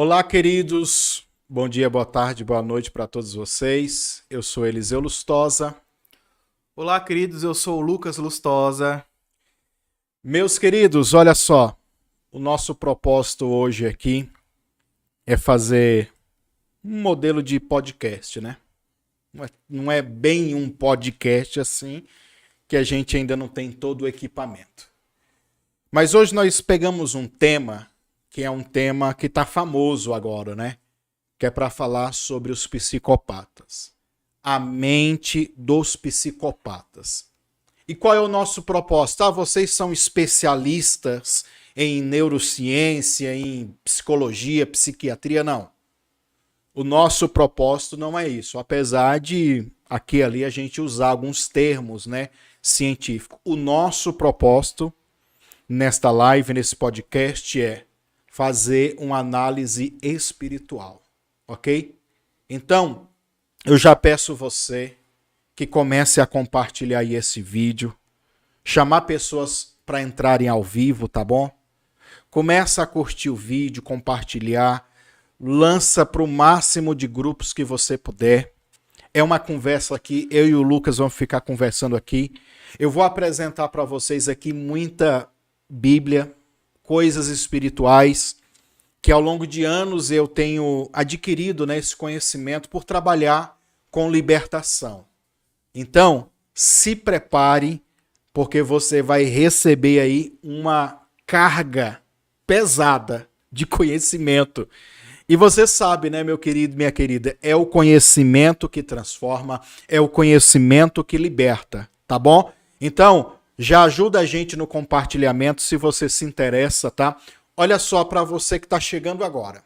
Olá, queridos. Bom dia, boa tarde, boa noite para todos vocês. Eu sou Eliseu Lustosa. Olá, queridos, eu sou o Lucas Lustosa. Meus queridos, olha só. O nosso propósito hoje aqui é fazer um modelo de podcast, né? Não é bem um podcast assim, que a gente ainda não tem todo o equipamento. Mas hoje nós pegamos um tema que é um tema que está famoso agora, né? Que é para falar sobre os psicopatas. A mente dos psicopatas. E qual é o nosso propósito? Vocês são especialistas em neurociência, em psicologia, psiquiatria? Não. O nosso propósito não é isso. Apesar de aqui e ali a gente usar alguns termos, né, científicos. O nosso propósito nesta live, nesse podcast é fazer uma análise espiritual, ok? Então, eu já peço você que comece a compartilhar aí esse vídeo, chamar pessoas para entrarem ao vivo, tá bom? Começa a curtir o vídeo, compartilhar, lança para o máximo de grupos que você puder. É uma conversa aqui, eu e o Lucas vamos ficar conversando aqui. Eu vou apresentar para vocês aqui muita Bíblia, coisas espirituais, que ao longo de anos eu tenho adquirido, né, esse conhecimento por trabalhar com libertação. Então, se prepare, porque você vai receber aí uma carga pesada de conhecimento. E você sabe, né, meu querido, minha querida, é o conhecimento que transforma, é o conhecimento que liberta, tá bom? Então, já ajuda a gente no compartilhamento se você se interessa, tá? Olha só para você que está chegando agora.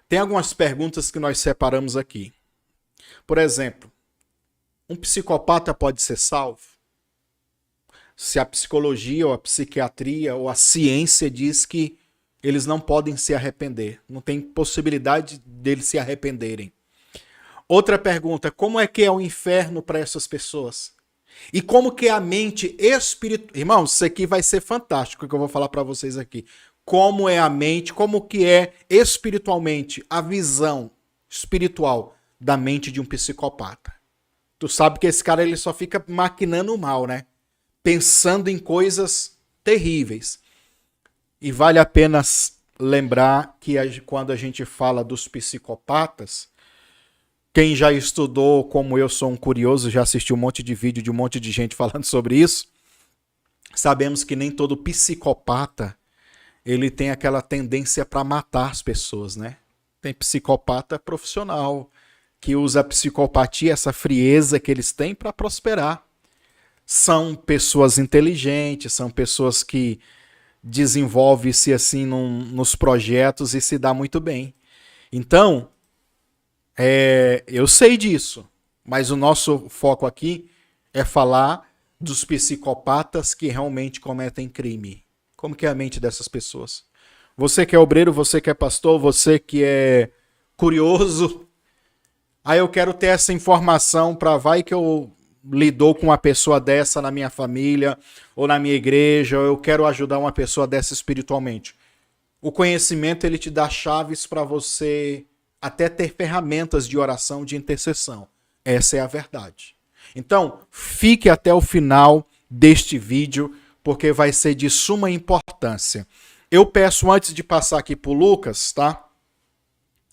Tem algumas perguntas que nós separamos aqui. Por exemplo, um psicopata pode ser salvo? Se a psicologia ou a psiquiatria ou a ciência diz que eles não podem se arrepender, não tem possibilidade deles se arrependerem. Outra pergunta, como é que é o inferno para essas pessoas? E como que é a mente espiritual? Irmãos, isso aqui vai ser fantástico que eu vou falar para vocês aqui. Como é a mente, como que é espiritualmente a visão espiritual da mente de um psicopata. Tu sabe que esse cara ele só fica maquinando o mal, né? Pensando em coisas terríveis. E vale a pena lembrar que quando a gente fala dos psicopatas, quem já estudou, como eu sou um curioso, já assistiu um monte de vídeo de um monte de gente falando sobre isso, sabemos que nem todo psicopata ele tem aquela tendência para matar as pessoas, né? Tem psicopata profissional que usa a psicopatia, essa frieza que eles têm para prosperar. São pessoas inteligentes, são pessoas que desenvolvem-se assim nos projetos e se dá muito bem. Então, eu sei disso, mas o nosso foco aqui é falar dos psicopatas que realmente cometem crime. Como que é a mente dessas pessoas? Você que é obreiro, você que é pastor, você que é curioso, aí eu quero ter essa informação para vai que eu lidou com uma pessoa dessa na minha família ou na minha igreja, ou eu quero ajudar uma pessoa dessa espiritualmente. O conhecimento ele te dá chaves para você até ter ferramentas de oração, de intercessão. Essa é a verdade. Então, fique até o final deste vídeo, porque vai ser de suma importância. Eu peço, antes de passar aqui para o Lucas, tá?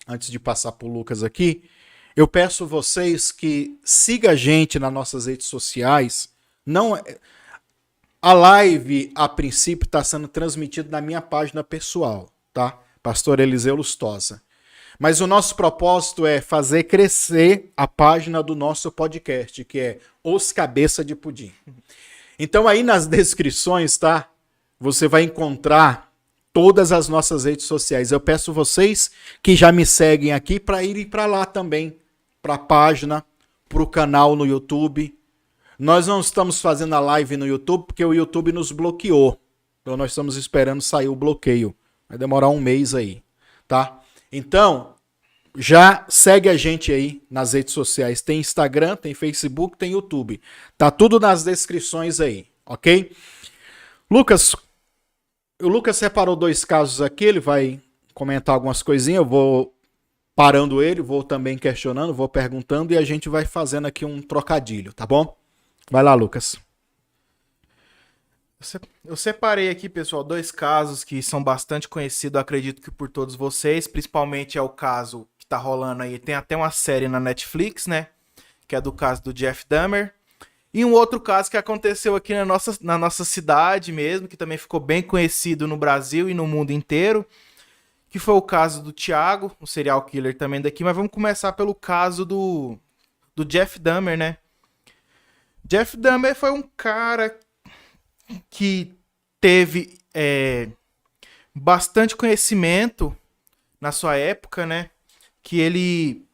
Antes de passar para o Lucas aqui, eu peço vocês que sigam a gente nas nossas redes sociais. Não, a live, a princípio, está sendo transmitida na minha página pessoal, tá? Pastor Eliseu Lustosa. Mas o nosso propósito é fazer crescer a página do nosso podcast, que é Os Cabeça de Pudim. Então aí nas descrições, tá? Você vai encontrar todas as nossas redes sociais. Eu peço vocês que já me seguem aqui para irem para lá também, para a página, para o canal no YouTube. Nós não estamos fazendo a live no YouTube porque o YouTube nos bloqueou. Então nós estamos esperando sair o bloqueio. Vai demorar um mês aí, tá? Então, já segue a gente aí nas redes sociais. Tem Instagram, tem Facebook, tem YouTube. Tá tudo nas descrições aí, ok? Lucas, o Lucas separou dois casos aqui, ele vai comentar algumas coisinhas, eu vou parando ele, vou também questionando, vou perguntando e a gente vai fazendo aqui um trocadilho, tá bom? Vai lá, Lucas. Eu separei aqui, pessoal, 2 casos que são bastante conhecidos, acredito que por todos vocês. Principalmente é o caso que tá rolando aí. Tem até uma série na Netflix, né? Que é do caso do Jeff Dahmer. E um outro caso que aconteceu aqui na nossa cidade mesmo, que também ficou bem conhecido no Brasil e no mundo inteiro, que foi o caso do Thiago, um serial killer também daqui. Mas vamos começar pelo caso do Jeff Dahmer, né? Jeff Dahmer foi um cara que teve bastante conhecimento na sua época, né? Que ele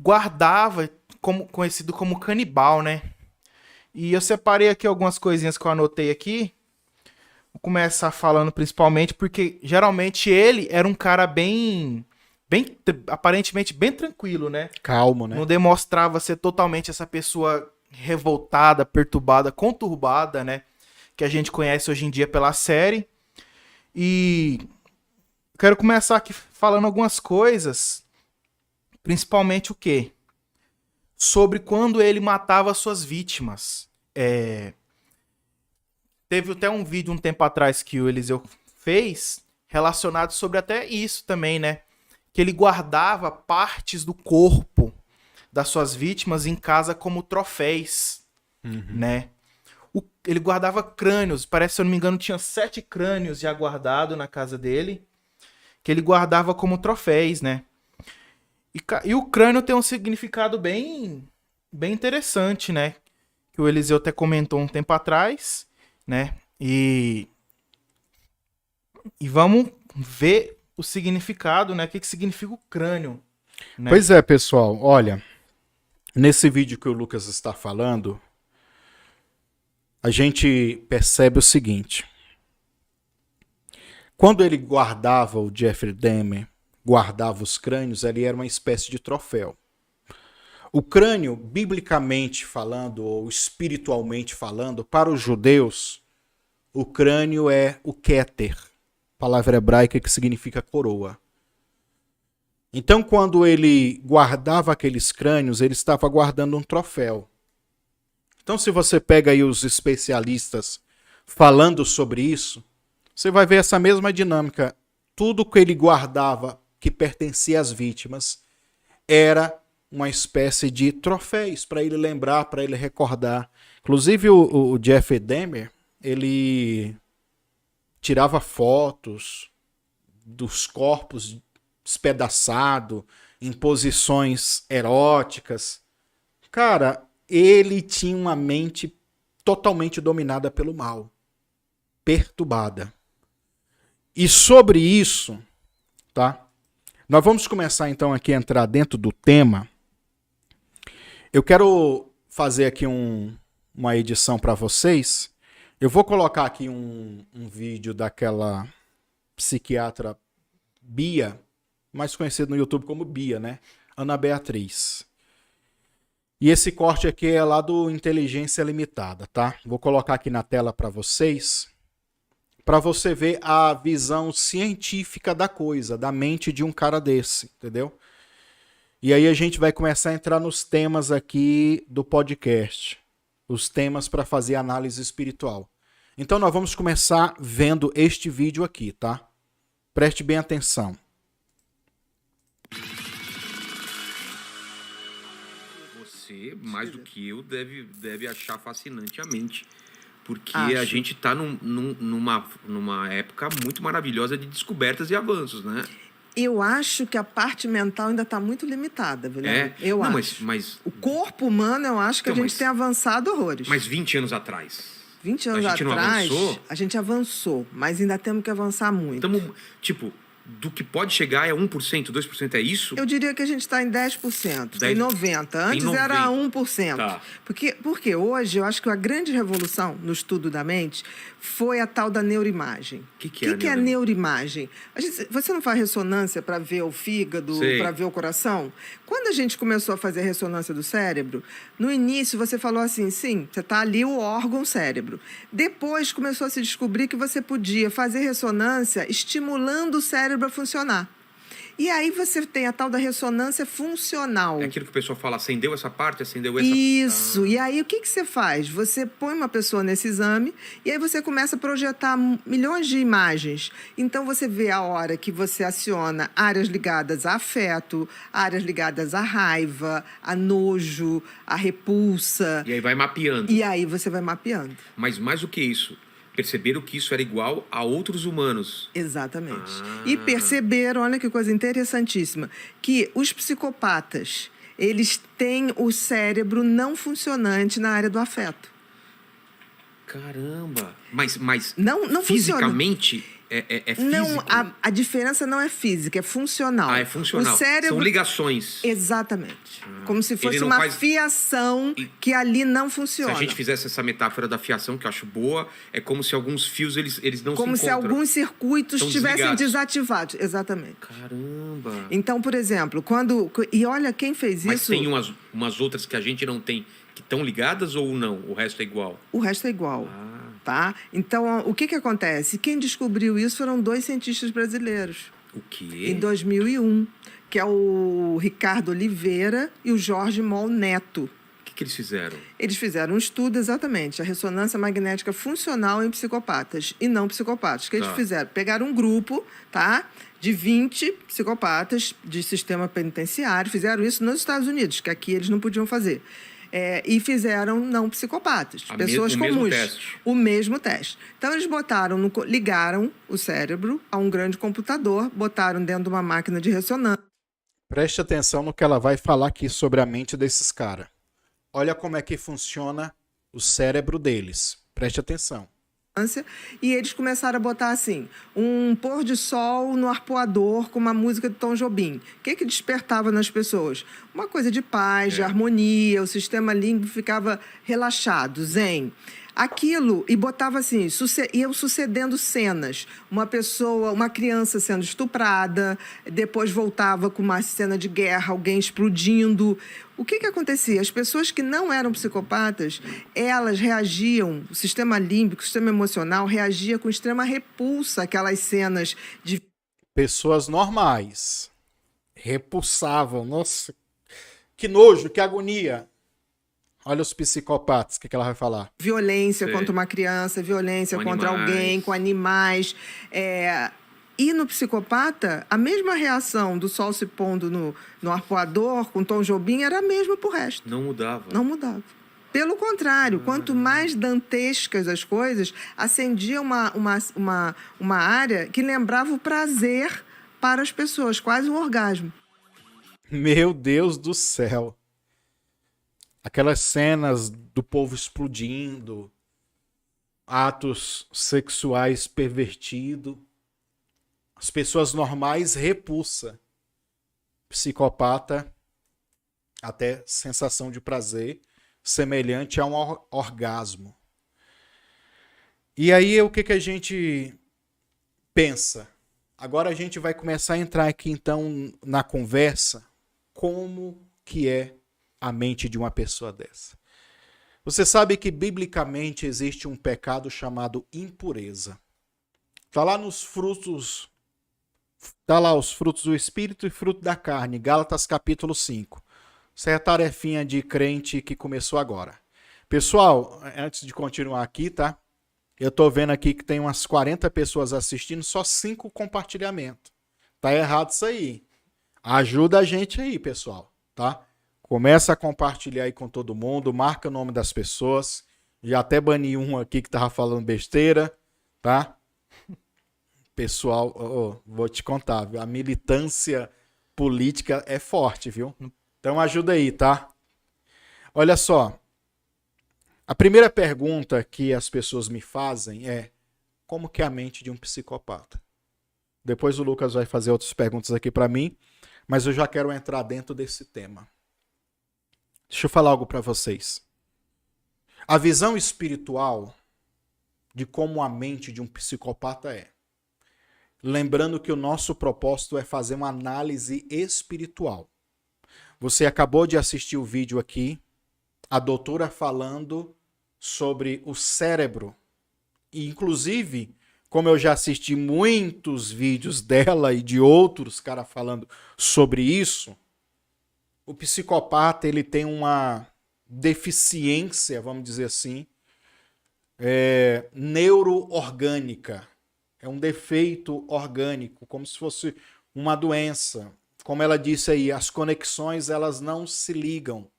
guardava, conhecido como canibal, né? E eu separei aqui algumas coisinhas que eu anotei aqui. Vou começar falando principalmente porque geralmente ele era um cara aparentemente bem tranquilo, né? Calmo, né? Não demonstrava ser totalmente essa pessoa revoltada, perturbada, conturbada, né? Que a gente conhece hoje em dia pela série. E quero começar aqui falando algumas coisas, principalmente o quê? Sobre quando ele matava suas vítimas. Teve até um vídeo um tempo atrás que o Eliseu fez relacionado sobre até isso também, né? Que ele guardava partes do corpo das suas vítimas em casa como troféus, né? Ele guardava crânios, parece, se eu não me engano, tinha 7 crânios já guardados na casa dele, que ele guardava como troféus, né? E o crânio tem um significado bem interessante, né? Que o Eliseu até comentou um tempo atrás, né? E vamos ver o significado, né? O que significa o crânio, né? Pois é, pessoal, olha, nesse vídeo que o Lucas está falando, a gente percebe o seguinte. Quando ele guardava, o Jeffrey Dahmer guardava os crânios, ele era uma espécie de troféu. O crânio, biblicamente falando, ou espiritualmente falando, para os judeus, o crânio é o Keter, palavra hebraica que significa coroa. Então, quando ele guardava aqueles crânios, ele estava guardando um troféu. Então, se você pega aí os especialistas falando sobre isso, você vai ver essa mesma dinâmica. Tudo que ele guardava que pertencia às vítimas era uma espécie de troféus para ele lembrar, para ele recordar. Inclusive, o Jeff Dahmer, ele tirava fotos dos corpos despedaçados, em posições eróticas. Cara, ele tinha uma mente totalmente dominada pelo mal, perturbada. E sobre isso, tá? Nós vamos começar então aqui a entrar dentro do tema. Eu quero fazer aqui uma edição para vocês. Eu vou colocar aqui um vídeo daquela psiquiatra Bia, mais conhecida no YouTube como Bia, né? Ana Beatriz. E esse corte aqui é lá do Inteligência Limitada, tá? Vou colocar aqui na tela para vocês, para você ver a visão científica da coisa, da mente de um cara desse, entendeu? E aí a gente vai começar a entrar nos temas aqui do podcast, os temas para fazer análise espiritual. Então nós vamos começar vendo este vídeo aqui, tá? Preste bem atenção. Mais do que eu, deve achar fascinante a mente. Porque Acho. a gente está numa época muito maravilhosa de descobertas e avanços, né? Eu acho que a parte mental ainda está muito limitada, Vilhena. Eu Não, acho. mas O corpo humano, eu acho que Então, a gente tem avançado horrores. Mas 20 anos atrás... 20 anos a gente não atrás, avançou? a gente avançou, mas ainda temos que avançar muito. Tipo, do que pode chegar é 1%, 2%, é isso? Eu diria que a gente está em 10%, tem 90%. Antes Tem era 90%. 1%. Tá. Porque hoje eu acho que a grande revolução no estudo da mente foi a tal da neuroimagem. O que é a neuroimagem? Você não faz ressonância para ver o fígado, para ver o coração? Quando a gente começou a fazer a ressonância do cérebro, no início você falou assim, sim, você está ali o órgão cérebro. Depois começou a se descobrir que você podia fazer ressonância estimulando o cérebro a funcionar. E aí você tem a tal da ressonância funcional. É aquilo que o pessoal fala, acendeu essa parte, acendeu essa... Isso. E aí o que você faz? Você põe uma pessoa nesse exame e aí você começa a projetar milhões de imagens. Então você vê a hora que você aciona áreas ligadas a afeto, áreas ligadas à raiva, a nojo, a repulsa. E aí vai mapeando. E aí você vai mapeando. Mas mais do que isso, perceberam que isso era igual a outros humanos. Exatamente. E perceberam, olha que coisa interessantíssima, que os psicopatas, eles têm o cérebro não funcionante na área do afeto. Caramba! Mas não fisicamente é físico? Não, a diferença não é física, é funcional. É funcional. O cérebro... São ligações. Exatamente. Como se fosse Ele não uma faz... fiação que ali não funciona. Se a gente fizesse essa metáfora da fiação, que eu acho boa, é como se alguns fios eles não se encontram. Como se alguns circuitos Estão estivessem desligados. desativados. Exatamente. Caramba! Então, por exemplo, quando... E olha, quem fez Mas isso... tem umas outras que a gente não tem, que estão ligadas ou não? O resto é igual? O resto é igual. Tá? Então, o que acontece? Quem descobriu isso foram 2 cientistas brasileiros. O quê? Em 2001, que é o Ricardo Oliveira e o Jorge Mol Neto. O que eles fizeram? Eles fizeram um estudo, exatamente, a ressonância magnética funcional em psicopatas e não psicopatas. O que eles fizeram? Pegaram um grupo, tá? De 20 psicopatas de sistema penitenciário, fizeram isso nos Estados Unidos, que aqui eles não podiam fazer. E fizeram não psicopatas, pessoas comuns. O mesmo teste. Então, eles ligaram o cérebro a um grande computador, botaram dentro de uma máquina de ressonância. Preste atenção no que ela vai falar aqui sobre a mente desses caras. Olha como é que funciona o cérebro deles. Preste atenção. E eles começaram a botar assim, um pôr de sol no arpoador com uma música de Tom Jobim. O que despertava nas pessoas? Uma coisa de paz, de harmonia, o sistema límbico ficava relaxado, zen. Aquilo, e botava assim, iam sucedendo cenas. Uma criança sendo estuprada, depois voltava com uma cena de guerra, alguém explodindo. O que acontecia? As pessoas que não eram psicopatas, elas reagiam, o sistema límbico, o sistema emocional, reagia com extrema repulsa àquelas cenas de... Pessoas normais repulsavam. Nossa, que nojo, que agonia. Olha os psicopatas, o que ela vai falar? Violência contra uma criança, violência contra alguém, com animais. E no psicopata, a mesma reação do sol se pondo no arpoador, com Tom Jobim, era a mesma pro resto. Não mudava. Não mudava. Pelo contrário, quanto mais dantescas as coisas, acendia uma área que lembrava o prazer para as pessoas, quase um orgasmo. Meu Deus do céu. Aquelas cenas do povo explodindo, atos sexuais pervertidos, as pessoas normais repulsa. Psicopata, até sensação de prazer, semelhante a um orgasmo. E aí o que a gente pensa? Agora a gente vai começar a entrar aqui então na conversa, como que é a mente de uma pessoa dessa. Você sabe que biblicamente existe um pecado chamado impureza. Está lá nos frutos, está lá os frutos do Espírito e fruto da carne, Gálatas capítulo 5. Isso é a tarefinha de crente que começou agora. Pessoal, antes de continuar aqui, tá? Eu tô vendo aqui que tem umas 40 pessoas assistindo, só 5 compartilhamentos. Tá errado isso aí. Ajuda a gente aí, pessoal, tá? Começa a compartilhar aí com todo mundo, marca o nome das pessoas. Já até bani um aqui que tava falando besteira, tá? Pessoal, vou te contar, viu? A militância política é forte, viu? Então ajuda aí, tá? Olha só. A primeira pergunta que as pessoas me fazem é: como que é a mente de um psicopata? Depois o Lucas vai fazer outras perguntas aqui para mim, mas eu já quero entrar dentro desse tema. Deixa eu falar algo para vocês. A visão espiritual de como a mente de um psicopata é. Lembrando que o nosso propósito é fazer uma análise espiritual. Você acabou de assistir o vídeo aqui, a doutora falando sobre o cérebro, e inclusive como eu já assisti muitos vídeos dela e de outros caras falando sobre isso, o psicopata ele tem uma deficiência, vamos dizer assim, neuro-orgânica. É um defeito orgânico, como se fosse uma doença. Como ela disse aí, as conexões elas não se ligam,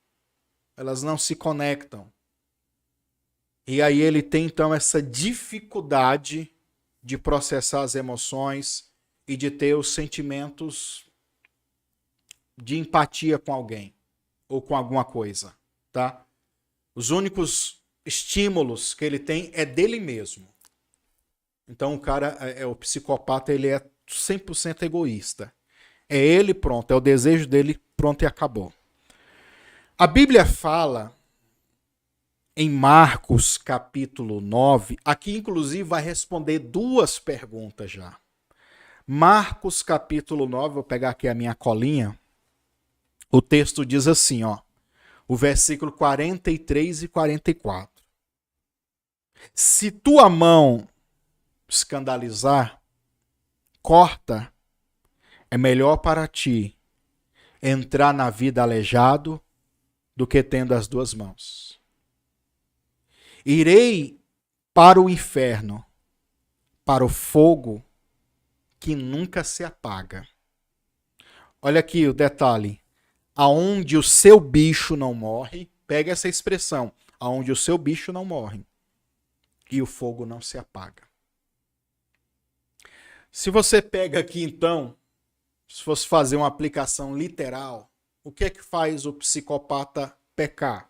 elas não se conectam. E aí ele tem então essa dificuldade de processar as emoções e de ter os sentimentos de empatia com alguém ou com alguma coisa, tá? Os únicos estímulos que ele tem é dele mesmo. Então o cara, o psicopata, ele é 100% egoísta. É ele, pronto, é o desejo dele, pronto e acabou. A Bíblia fala em Marcos capítulo 9, aqui inclusive vai responder duas perguntas já. Marcos capítulo 9, vou pegar aqui a minha colinha. O texto diz assim, ó, o versículo 43 e 44. Se tua mão escandalizar, corta, é melhor para ti entrar na vida aleijado do que tendo as duas mãos. Irei para o inferno, para o fogo que nunca se apaga. Olha aqui o detalhe. Aonde o seu bicho não morre, pega essa expressão, aonde o seu bicho não morre e o fogo não se apaga. Se você pega aqui então, se fosse fazer uma aplicação literal, o que é que faz o psicopata pecar?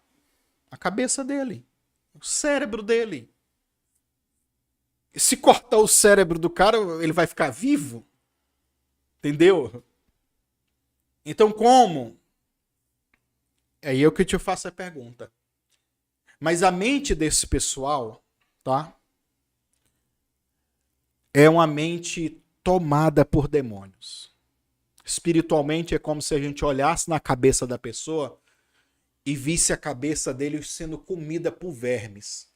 A cabeça dele, o cérebro dele. E se cortar o cérebro do cara, ele vai ficar vivo? Entendeu? Então como? É aí eu que te faço a pergunta. Mas a mente desse pessoal, tá? É uma mente tomada por demônios. Espiritualmente é como se a gente olhasse na cabeça da pessoa e visse a cabeça dele sendo comida por vermes.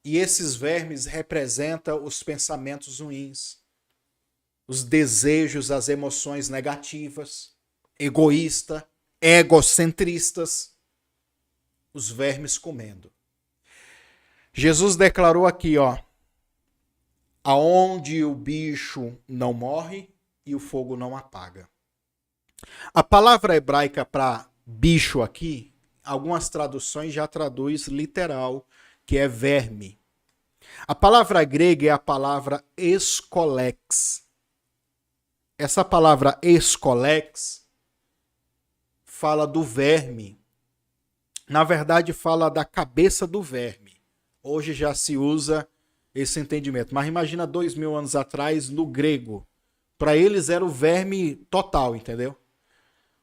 E esses vermes representam os pensamentos ruins, os desejos, as emoções negativas, egoísta, egocentristas, os vermes comendo. Jesus declarou aqui, ó, aonde o bicho não morre e o fogo não apaga. A palavra hebraica para bicho aqui, algumas traduções já traduz literal, que é verme. A palavra grega é a palavra escolex. Essa palavra escolex fala do verme. Na verdade, fala da cabeça do verme. Hoje já se usa esse entendimento. Mas imagina 2000 anos atrás, no grego. Para eles era o verme total, entendeu?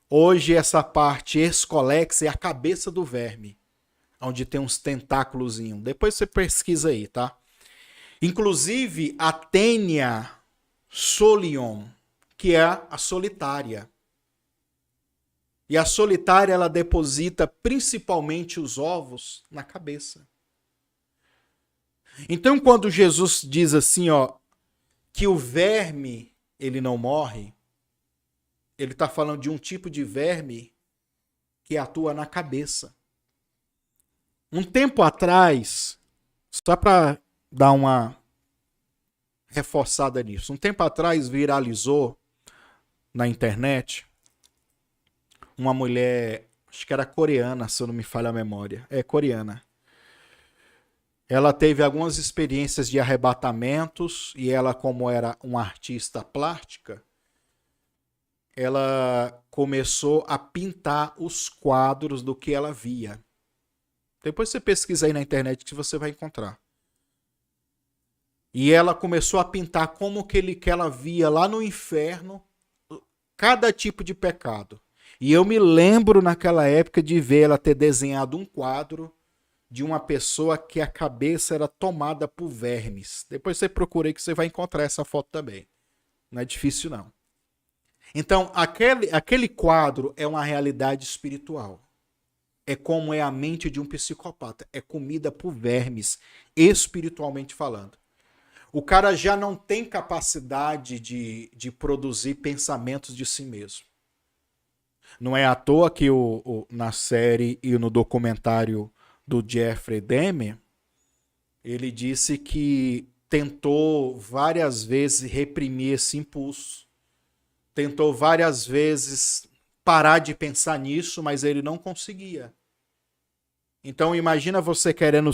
Hoje essa parte escolex é a cabeça do verme, onde tem uns tentáculozinhos. Depois você pesquisa aí, tá? Inclusive a Tênia solion, que é a solitária. E a solitária, ela deposita principalmente os ovos na cabeça. Então, quando Jesus diz assim, ó, que o verme, ele não morre, ele está falando de um tipo de verme que atua na cabeça. Um tempo atrás, só para dar uma reforçada nisso, um tempo atrás viralizou na internet uma mulher, acho que era coreana, se eu não me falha a memória. É coreana. Ela teve algumas experiências de arrebatamentos e ela, como era uma artista plástica, ela começou a pintar os quadros do que ela via. Depois você pesquisa aí na internet que você vai encontrar. E ela começou a pintar como que ela via lá no inferno cada tipo de pecado. E eu me lembro naquela época de ver ela ter desenhado um quadro de uma pessoa que a cabeça era tomada por vermes. Depois você procura aí que você vai encontrar essa foto também. Não é difícil não. Então, aquele quadro é uma realidade espiritual. É como é a mente de um psicopata. É comida por vermes, espiritualmente falando. o cara já não tem capacidade de produzir pensamentos de si mesmo. Não é à toa que na série e no documentário do Jeffrey Dahmer, ele disse que tentou várias vezes reprimir esse impulso. Tentou várias vezes parar de pensar nisso, mas ele não conseguia. Então imagina você querendo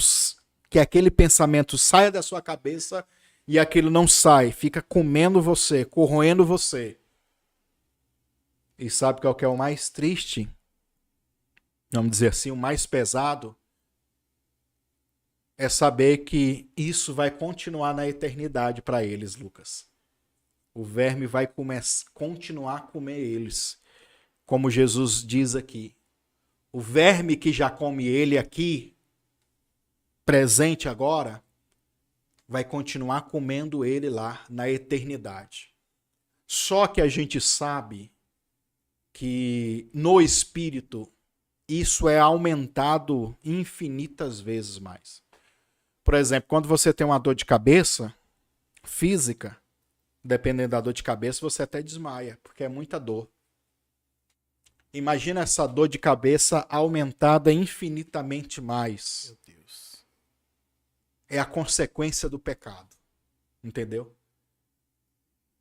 que aquele pensamento saia da sua cabeça e aquilo não sai, fica comendo você, corroendo você. E sabe qual que é o mais triste? Vamos dizer assim, o mais pesado? É saber que isso vai continuar na eternidade para eles, Lucas. O verme vai continuar a comer eles. Como Jesus diz aqui. O verme que já come ele aqui, presente agora, vai continuar comendo ele lá na eternidade. Só que a gente sabe que no espírito isso é aumentado infinitas vezes mais. Por exemplo, quando você tem uma dor de cabeça física, dependendo da dor de cabeça, você até desmaia, porque é muita dor. Imagina essa dor de cabeça aumentada infinitamente mais. Meu Deus. É a consequência do pecado. Entendeu?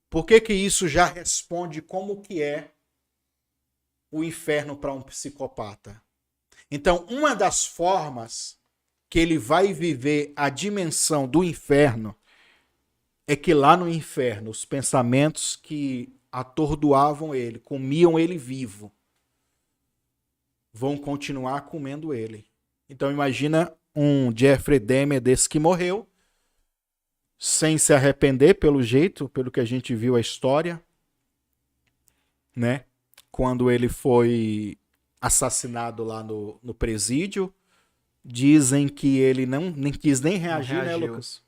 Por que que isso já responde como que é o inferno para um psicopata? Então, uma das formas que ele vai viver a dimensão do inferno é que lá no inferno os pensamentos que atordoavam ele, comiam ele vivo, vão continuar comendo ele. Então imagina um Jeffrey Dahmer desse que morreu, sem se arrepender pelo jeito, pelo que a gente viu a história, né? Quando ele foi assassinado lá no presídio, dizem que ele nem quis nem reagir, né, Lucas?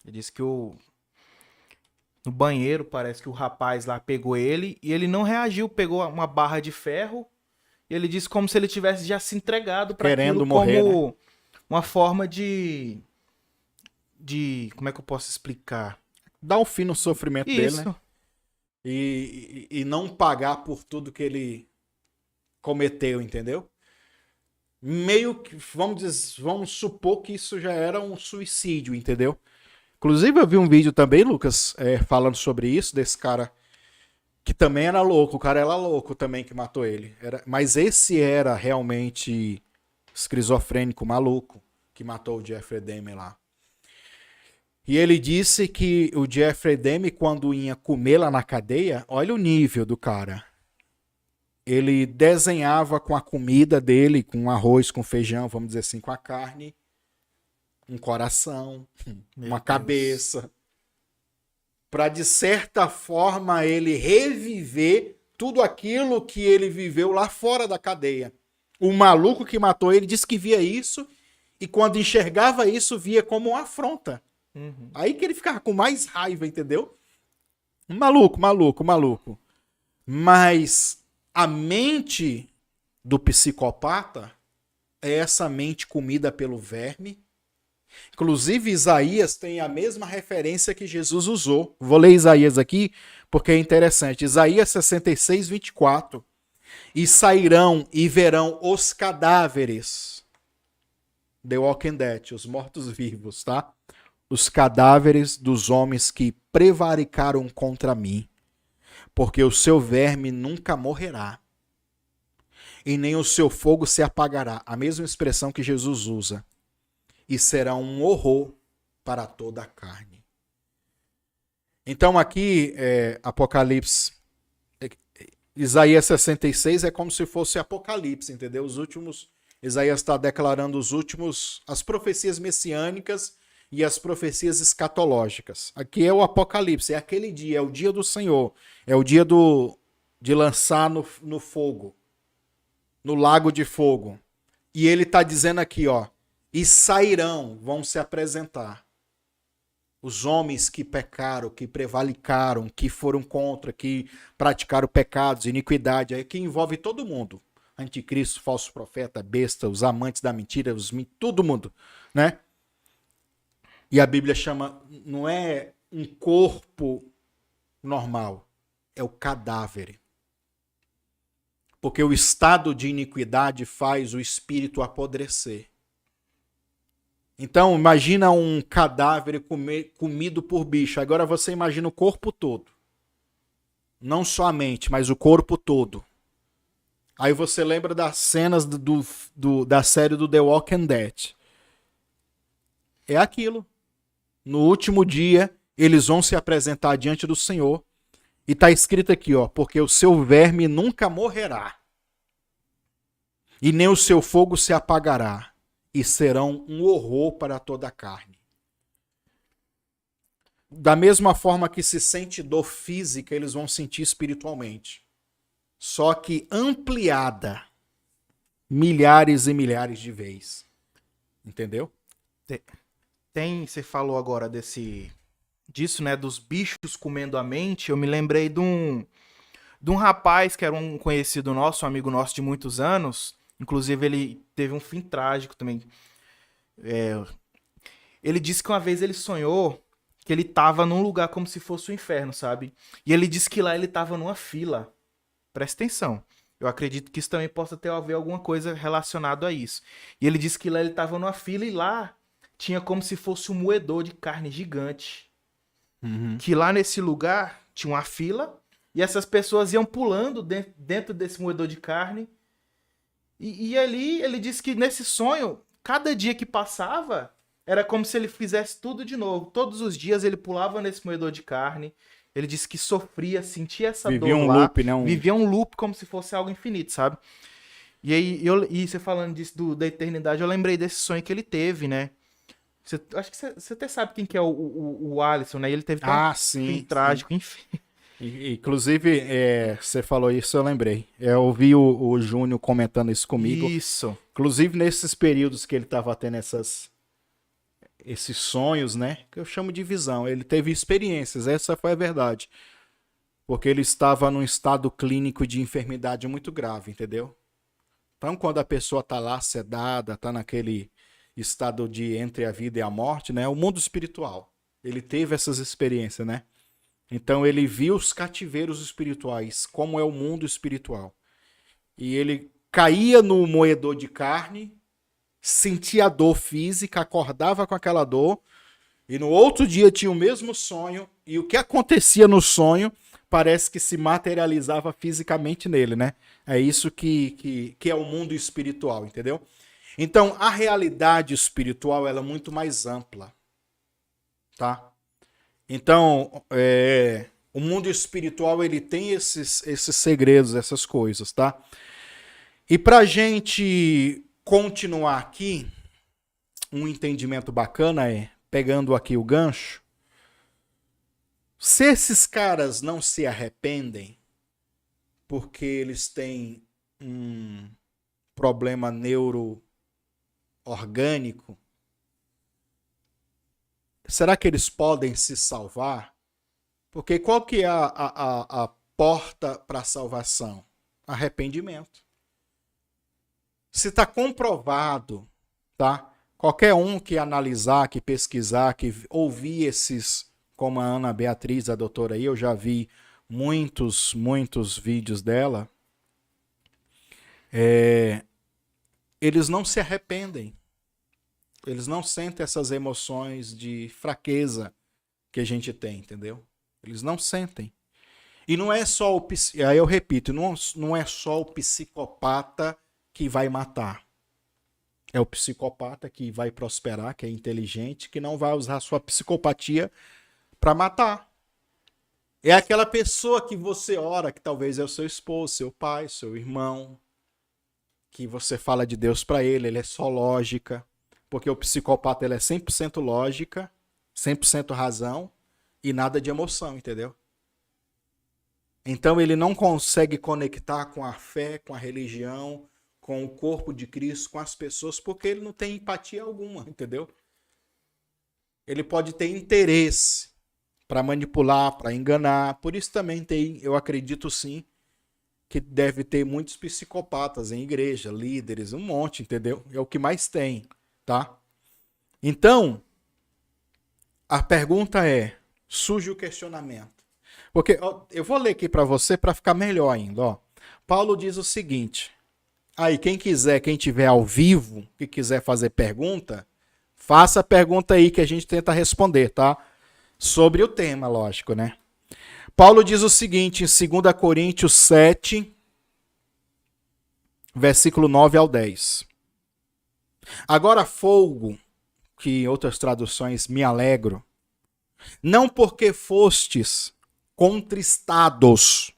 Ele disse que no banheiro parece que o rapaz lá pegou ele e ele não reagiu, pegou uma barra de ferro e ele disse como se ele tivesse já se entregado para querendo aquilo morrer, como né? uma forma de como é que eu posso explicar? Dar um fim no sofrimento dele, Isso. né? E não pagar por tudo que ele cometeu, entendeu? Meio que, vamos supor que isso já era um suicídio, entendeu? Inclusive eu vi um vídeo também, Lucas, falando sobre isso, desse cara que também era louco, o cara era louco também que matou ele. Mas esse era realmente esquizofrênico, maluco, que matou o Jeffrey Dahmer lá. E ele disse que o Jeffrey Dahmer, quando ia comer lá na cadeia, olha o nível do cara. Ele desenhava com a comida dele, com arroz, com feijão, vamos dizer assim, com a carne, um coração, uma cabeça, para de certa forma ele reviver tudo aquilo que ele viveu lá fora da cadeia. O maluco que matou ele disse que via isso e quando enxergava isso via como uma afronta. Uhum. Aí que ele ficava com mais raiva, entendeu? Maluco. Mas a mente do psicopata é essa mente comida pelo verme. Inclusive, Isaías tem a mesma referência que Jesus usou. Vou ler Isaías aqui porque é interessante. Isaías 66, 24. E sairão e verão os cadáveres. The Walking Dead, os mortos-vivos, tá? Os cadáveres dos homens que prevaricaram contra mim. Porque o seu verme nunca morrerá. E nem o seu fogo se apagará. A mesma expressão que Jesus usa. E será um horror para toda a carne. Então aqui, Apocalipse, Isaías 66 é como se fosse Apocalipse, entendeu? Os últimos, Isaías está declarando as profecias messiânicas e as profecias escatológicas. Aqui é o Apocalipse, é aquele dia, é o dia do Senhor, é o dia de lançar no fogo, no lago de fogo. E ele está dizendo aqui, ó, e sairão, vão se apresentar. Os homens que pecaram, que prevaricaram, que foram contra, que praticaram pecados, iniquidade, aí que envolve todo mundo. Anticristo, falso profeta, besta, os amantes da mentira, todo mundo, né? E a Bíblia chama, não é um corpo normal, é o cadáver. Porque o estado de iniquidade faz o espírito apodrecer. Então, imagina um cadáver comido por bicho. Agora você imagina o corpo todo. Não só a mente, mas o corpo todo. Aí você lembra das cenas da série do The Walking Dead. É aquilo. No último dia, eles vão se apresentar diante do Senhor. E está escrito aqui, ó, porque o seu verme nunca morrerá. E nem o seu fogo se apagará. E serão um horror para toda a carne. Da mesma forma que se sente dor física, eles vão sentir espiritualmente. Só que ampliada milhares e milhares de vezes. Entendeu? Você falou agora disso, né, dos bichos comendo a mente. Eu me lembrei de um rapaz que era um conhecido nosso, um amigo nosso de muitos anos. Inclusive, ele teve um fim trágico também. Ele disse que uma vez ele sonhou que ele estava num lugar como se fosse o inferno, sabe? E ele disse que lá ele estava numa fila. Presta atenção. Eu acredito que isso também possa ter a ver alguma coisa relacionada a isso. E ele disse que lá ele estava numa fila e lá tinha como se fosse um moedor de carne gigante. Uhum. Que lá nesse lugar tinha uma fila e essas pessoas iam pulando dentro desse moedor de carne. E ali ele disse que nesse sonho, cada dia que passava, era como se ele fizesse tudo de novo. Todos os dias ele pulava nesse moedor de carne. Ele disse que sofria, sentia essa dor Vivia um lá. loop, né? Vivia um loop como se fosse algo infinito, sabe? E aí, você falando disso da eternidade, eu lembrei desse sonho que ele teve, né? Acho que você até sabe quem que é o Alisson, né? Ele teve um fim trágico, enfim. Inclusive, você falou isso, eu lembrei. Eu ouvi o Júnior comentando isso comigo. Isso. Inclusive, nesses períodos que ele estava tendo esses sonhos, né? Que eu chamo de visão. Ele teve experiências, essa foi a verdade. Porque ele estava num estado clínico de enfermidade muito grave, entendeu? Então, quando a pessoa está lá sedada, está naquele estado de entre a vida e a morte, né? O mundo espiritual. Ele teve essas experiências, né? Então ele viu os cativeiros espirituais, como é o mundo espiritual. E ele caía no moedor de carne, sentia a dor física, acordava com aquela dor, e no outro dia tinha o mesmo sonho, e o que acontecia no sonho parece que se materializava fisicamente nele, né? É isso que é o mundo espiritual, entendeu? Então, a realidade espiritual ela é muito mais ampla, tá? Então, o mundo espiritual ele tem esses segredos, essas coisas, tá? E pra gente continuar aqui, um entendimento bacana pegando aqui o gancho, se esses caras não se arrependem porque eles têm um problema neuro-orgânico, será que eles podem se salvar? Porque qual que é a porta para a salvação? Arrependimento. Se está comprovado, tá? Qualquer um que analisar, que pesquisar, que ouvir esses, como a Ana Beatriz, a doutora aí, eu já vi muitos vídeos dela, eles não se arrependem. Eles não sentem essas emoções de fraqueza que a gente tem, entendeu? Eles não sentem. E não é só aí eu repito, não é só o psicopata que vai matar. É o psicopata que vai prosperar, que é inteligente, que não vai usar a sua psicopatia para matar. É aquela pessoa que você ora, que talvez é o seu esposo, seu pai, seu irmão, que você fala de Deus para ele é só lógica. Porque o psicopata ele é 100% lógica, 100% razão e nada de emoção, entendeu? Então ele não consegue conectar com a fé, com a religião, com o corpo de Cristo, com as pessoas, porque ele não tem empatia alguma, entendeu? Ele pode ter interesse para manipular, para enganar. Por isso também tem, eu acredito sim, que deve ter muitos psicopatas em igreja, líderes, um monte, entendeu? É o que mais tem. Tá? Então, a pergunta é, surge o questionamento. Porque ó, eu vou ler aqui para você para ficar melhor ainda. Ó. Paulo diz o seguinte, aí quem tiver ao vivo, que quiser fazer pergunta, faça a pergunta aí que a gente tenta responder, tá? Sobre o tema, lógico, né? Paulo diz o seguinte em 2 Coríntios 7, versículo 9 ao 10. Agora folgo, que em outras traduções me alegro, não porque fostes contristados,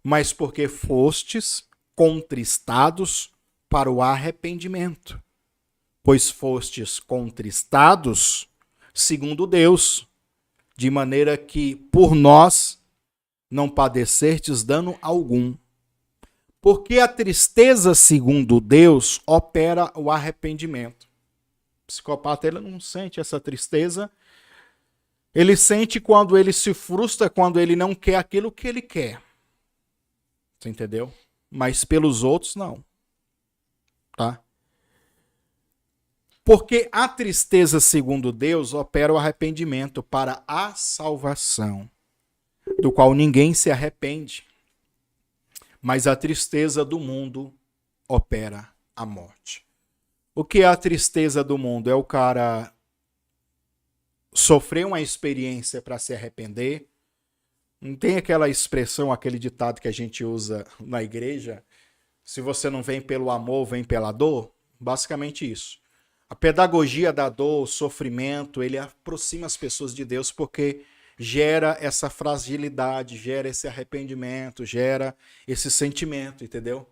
mas porque fostes contristados para o arrependimento. Pois fostes contristados segundo Deus, de maneira que por nós não padecestes dano algum. Porque a tristeza segundo Deus opera o arrependimento. O psicopata ele não sente essa tristeza. Ele sente quando ele se frustra, quando ele não quer aquilo que ele quer. Você entendeu? Mas pelos outros, não. Tá? Porque a tristeza, segundo Deus, opera o arrependimento para a salvação, do qual ninguém se arrepende. Mas a tristeza do mundo opera a morte. O que é a tristeza do mundo? É o cara sofrer uma experiência para se arrepender. Não tem aquela expressão, aquele ditado que a gente usa na igreja? Se você não vem pelo amor, vem pela dor? Basicamente isso. A pedagogia da dor, o sofrimento, ele aproxima as pessoas de Deus porque gera essa fragilidade, gera esse arrependimento, gera esse sentimento, entendeu?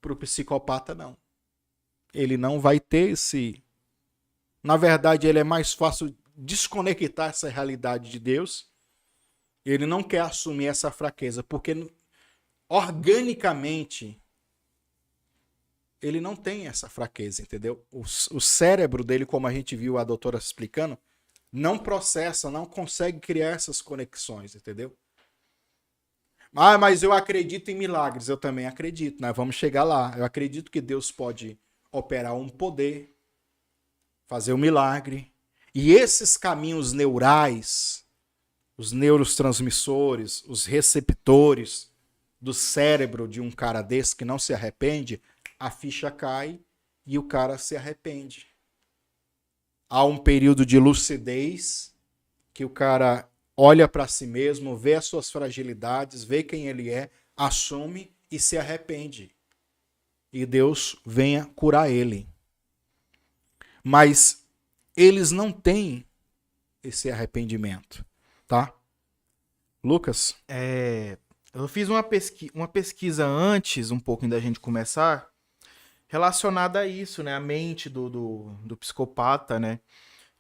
Para o psicopata, não. Ele não vai ter esse... Na verdade, ele é mais fácil desconectar essa realidade de Deus. Ele não quer assumir essa fraqueza, porque organicamente ele não tem essa fraqueza, entendeu? O cérebro dele, como a gente viu a doutora explicando, não processa, não consegue criar essas conexões, entendeu? Ah, mas eu acredito em milagres. Eu também acredito, né? Vamos chegar lá. Eu acredito que Deus pode operar um poder, fazer um milagre. E esses caminhos neurais, os neurotransmissores, os receptores do cérebro de um cara desse que não se arrepende, a ficha cai e o cara se arrepende. Há um período de lucidez que o cara olha para si mesmo, vê as suas fragilidades, vê quem ele é, assume e se arrepende. E Deus venha curar ele. Mas eles não têm esse arrependimento, tá? Lucas? Eu fiz uma pesquisa antes, um pouquinho da gente começar, relacionada a isso, né? A mente do psicopata, né?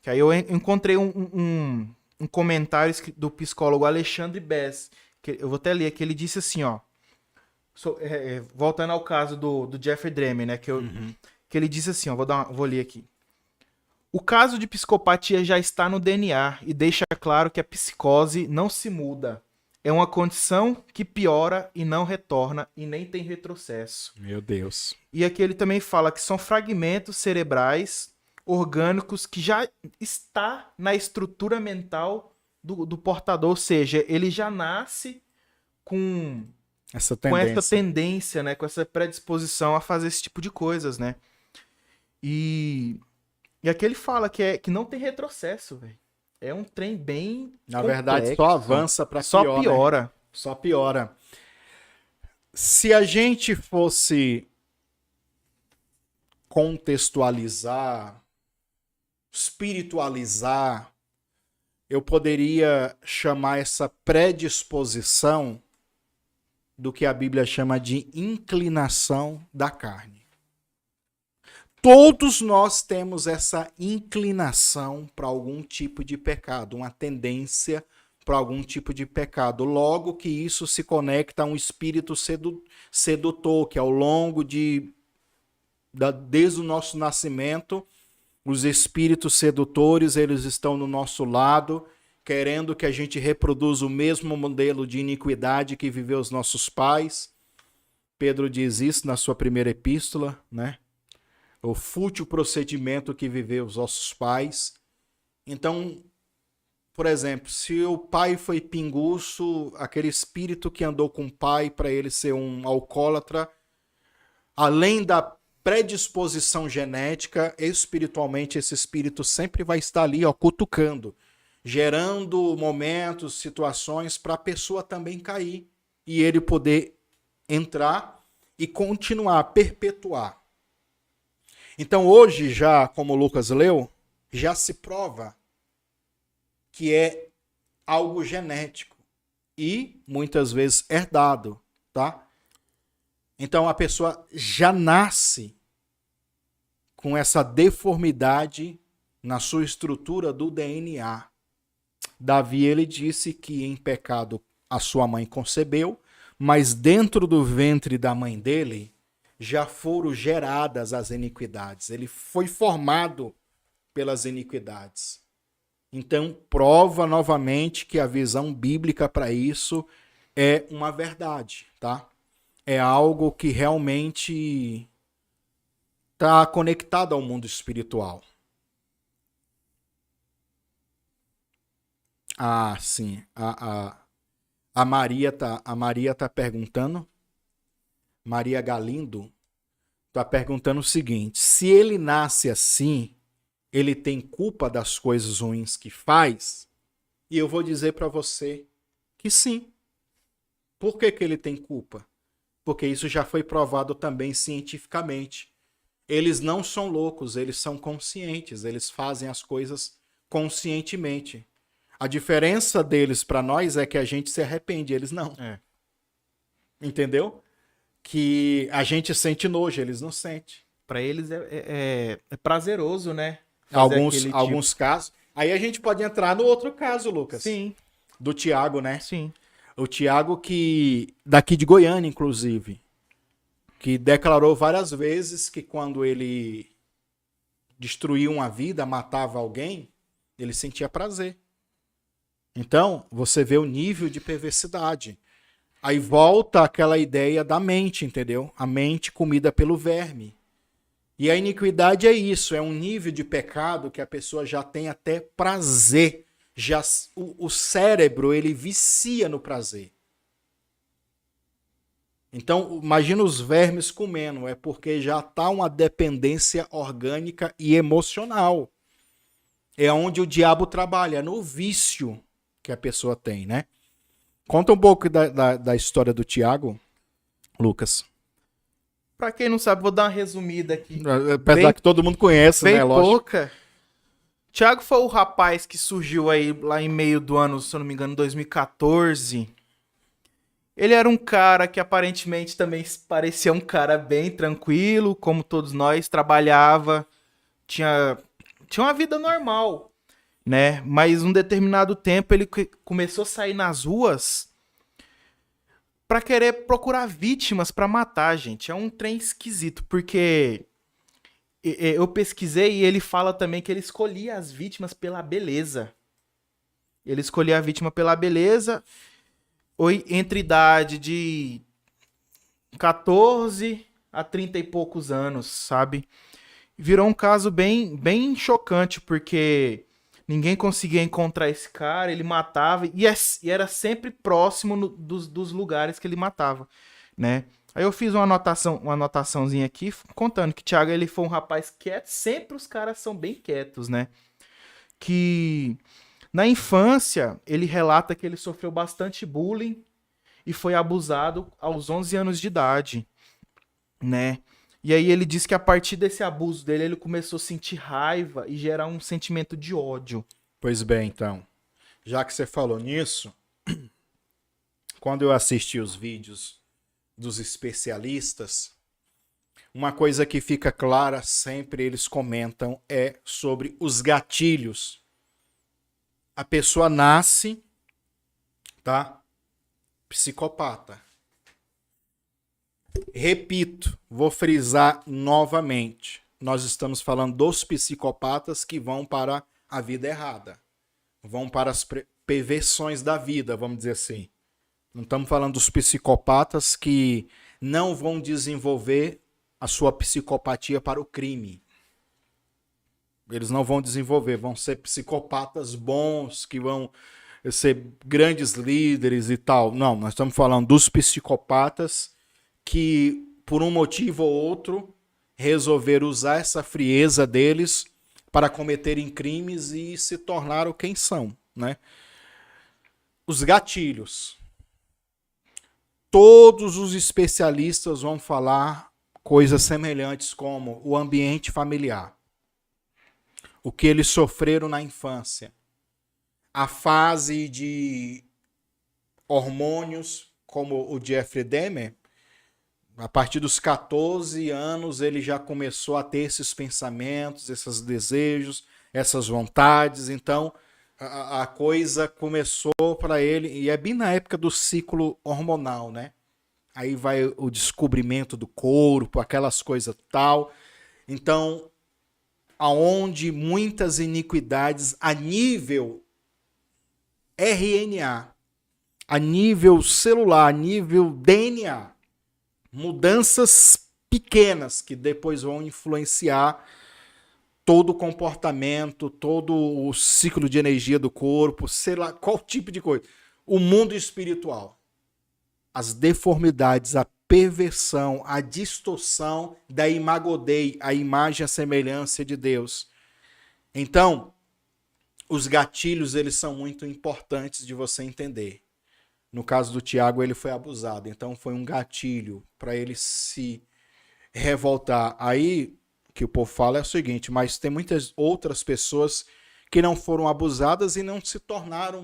Que aí eu encontrei um comentário do psicólogo Alexandre Bess, que eu vou até ler, que ele disse assim, ó, voltando ao caso do Jeffrey Dahmer, né? Que ele disse assim, ó, vou ler aqui. O caso de psicopatia já está no DNA e deixa claro que a psicose não se muda. É uma condição que piora e não retorna e nem tem retrocesso. Meu Deus. E aqui ele também fala que são fragmentos cerebrais orgânicos que já está na estrutura mental do portador. Ou seja, ele já nasce com essa tendência, né? Com essa predisposição a fazer esse tipo de coisas, né? E aqui ele fala que não tem retrocesso, velho. É um trem bem Na complexo. verdade, só avança para pior. Só piora. Né? Só piora. Se a gente fosse contextualizar, espiritualizar, eu poderia chamar essa predisposição do que a Bíblia chama de inclinação da carne. Todos nós temos essa inclinação para algum tipo de pecado, uma tendência para algum tipo de pecado. Logo que isso se conecta a um espírito sedutor, que ao longo desde o nosso nascimento, os espíritos sedutores, eles estão no nosso lado, querendo que a gente reproduza o mesmo modelo de iniquidade que viveu os nossos pais. Pedro diz isso na sua primeira epístola, né? O fútil procedimento que viveu os nossos pais. Então, por exemplo, se o pai foi pinguço, aquele espírito que andou com o pai para ele ser um alcoólatra, além da predisposição genética, espiritualmente esse espírito sempre vai estar ali, ó, cutucando, gerando momentos, situações para a pessoa também cair e ele poder entrar e continuar, perpetuar. Então hoje já, como o Lucas leu, já se prova que é algo genético e muitas vezes herdado, tá? Então a pessoa já nasce com essa deformidade na sua estrutura do DNA. Davi, ele disse que em pecado a sua mãe concebeu, mas dentro do ventre da mãe dele já foram geradas as iniquidades. Ele foi formado pelas iniquidades. Então, prova novamente que a visão bíblica para isso é uma verdade, tá? É algo que realmente está conectado ao mundo espiritual. Ah, sim. A Maria tá perguntando. Maria Galindo tá perguntando o seguinte: se ele nasce assim, ele tem culpa das coisas ruins que faz? E eu vou dizer para você que sim. Por que ele tem culpa? Porque isso já foi provado também cientificamente. Eles não são loucos, eles são conscientes, eles fazem as coisas conscientemente. A diferença deles para nós é que a gente se arrepende, eles não. Entendeu? Que a gente sente nojo, eles não sentem. Para eles é prazeroso, né? Fazer Alguns casos. Aí a gente pode entrar no outro caso, Lucas. Sim. Do Tiago, né? Sim. O Tiago daqui de Goiânia, inclusive, que declarou várias vezes que quando ele destruía uma vida, matava alguém, ele sentia prazer. Então, você vê o nível de perversidade. Aí volta aquela ideia da mente, entendeu? A mente comida pelo verme. E a iniquidade é isso, é um nível de pecado que a pessoa já tem até prazer. O cérebro, ele vicia no prazer. Então, imagina os vermes comendo, é porque já está uma dependência orgânica e emocional. É onde o diabo trabalha, no vício que a pessoa tem, né? Conta um pouco da história do Tiago, Lucas. Pra quem não sabe, vou dar uma resumida aqui. Apesar que todo mundo conhece, bem né? Lógico. Pouca. Tiago foi o rapaz que surgiu aí lá em meio do ano, se eu não me engano, 2014. Ele era um cara que aparentemente também parecia um cara bem tranquilo, como todos nós, trabalhava, tinha uma vida normal, né? Mas um determinado tempo ele começou a sair nas ruas pra querer procurar vítimas pra matar, gente. É um trem esquisito, porque eu pesquisei e ele fala também que ele escolhia as vítimas pela beleza. Ele escolhia a vítima pela beleza, entre idade de 14 a 30 e poucos anos, sabe? Virou um caso bem, bem chocante, porque ninguém conseguia encontrar esse cara, ele matava, e era sempre próximo dos lugares que ele matava, né? Aí eu fiz uma anotaçãozinha aqui, contando que Tiago, ele foi um rapaz quieto, sempre os caras são bem quietos, né? Que na infância, ele relata que ele sofreu bastante bullying e foi abusado aos 11 anos de idade, né? E aí ele diz que a partir desse abuso dele, ele começou a sentir raiva e gerar um sentimento de ódio. Pois bem, então, já que você falou nisso, quando eu assisti os vídeos dos especialistas, uma coisa que fica clara sempre, eles comentam, é sobre os gatilhos. A pessoa nasce, tá? Psicopata. Repito, vou frisar novamente. Nós estamos falando dos psicopatas que vão para a vida errada. Vão para as perversões da vida, vamos dizer assim. Não estamos falando dos psicopatas que não vão desenvolver a sua psicopatia para o crime. Eles não vão desenvolver, vão ser psicopatas bons, que vão ser grandes líderes e tal. Não, nós estamos falando dos psicopatas que, por um motivo ou outro, resolveram usar essa frieza deles para cometerem crimes e se tornaram quem são, né? Os gatilhos. Todos os especialistas vão falar coisas semelhantes como o ambiente familiar, o que eles sofreram na infância, a fase de hormônios, como o Jeffrey Dahmer, a partir dos 14 anos ele já começou a ter esses pensamentos, esses desejos, essas vontades. Então a coisa começou para ele, e é bem na época do ciclo hormonal, né? Aí vai o descobrimento do corpo, aquelas coisas tal. Então, aonde muitas iniquidades a nível RNA, a nível celular, a nível DNA, mudanças pequenas que depois vão influenciar todo o comportamento, todo o ciclo de energia do corpo, sei lá, qual tipo de coisa. O mundo espiritual, as deformidades, a perversão, a distorção da imago Dei, a imagem e a semelhança de Deus. Então, os gatilhos, eles são muito importantes de você entender. No caso do Tiago, ele foi abusado, então foi um gatilho para ele se revoltar. Aí, o que o povo fala é o seguinte, mas tem muitas outras pessoas que não foram abusadas e não se tornaram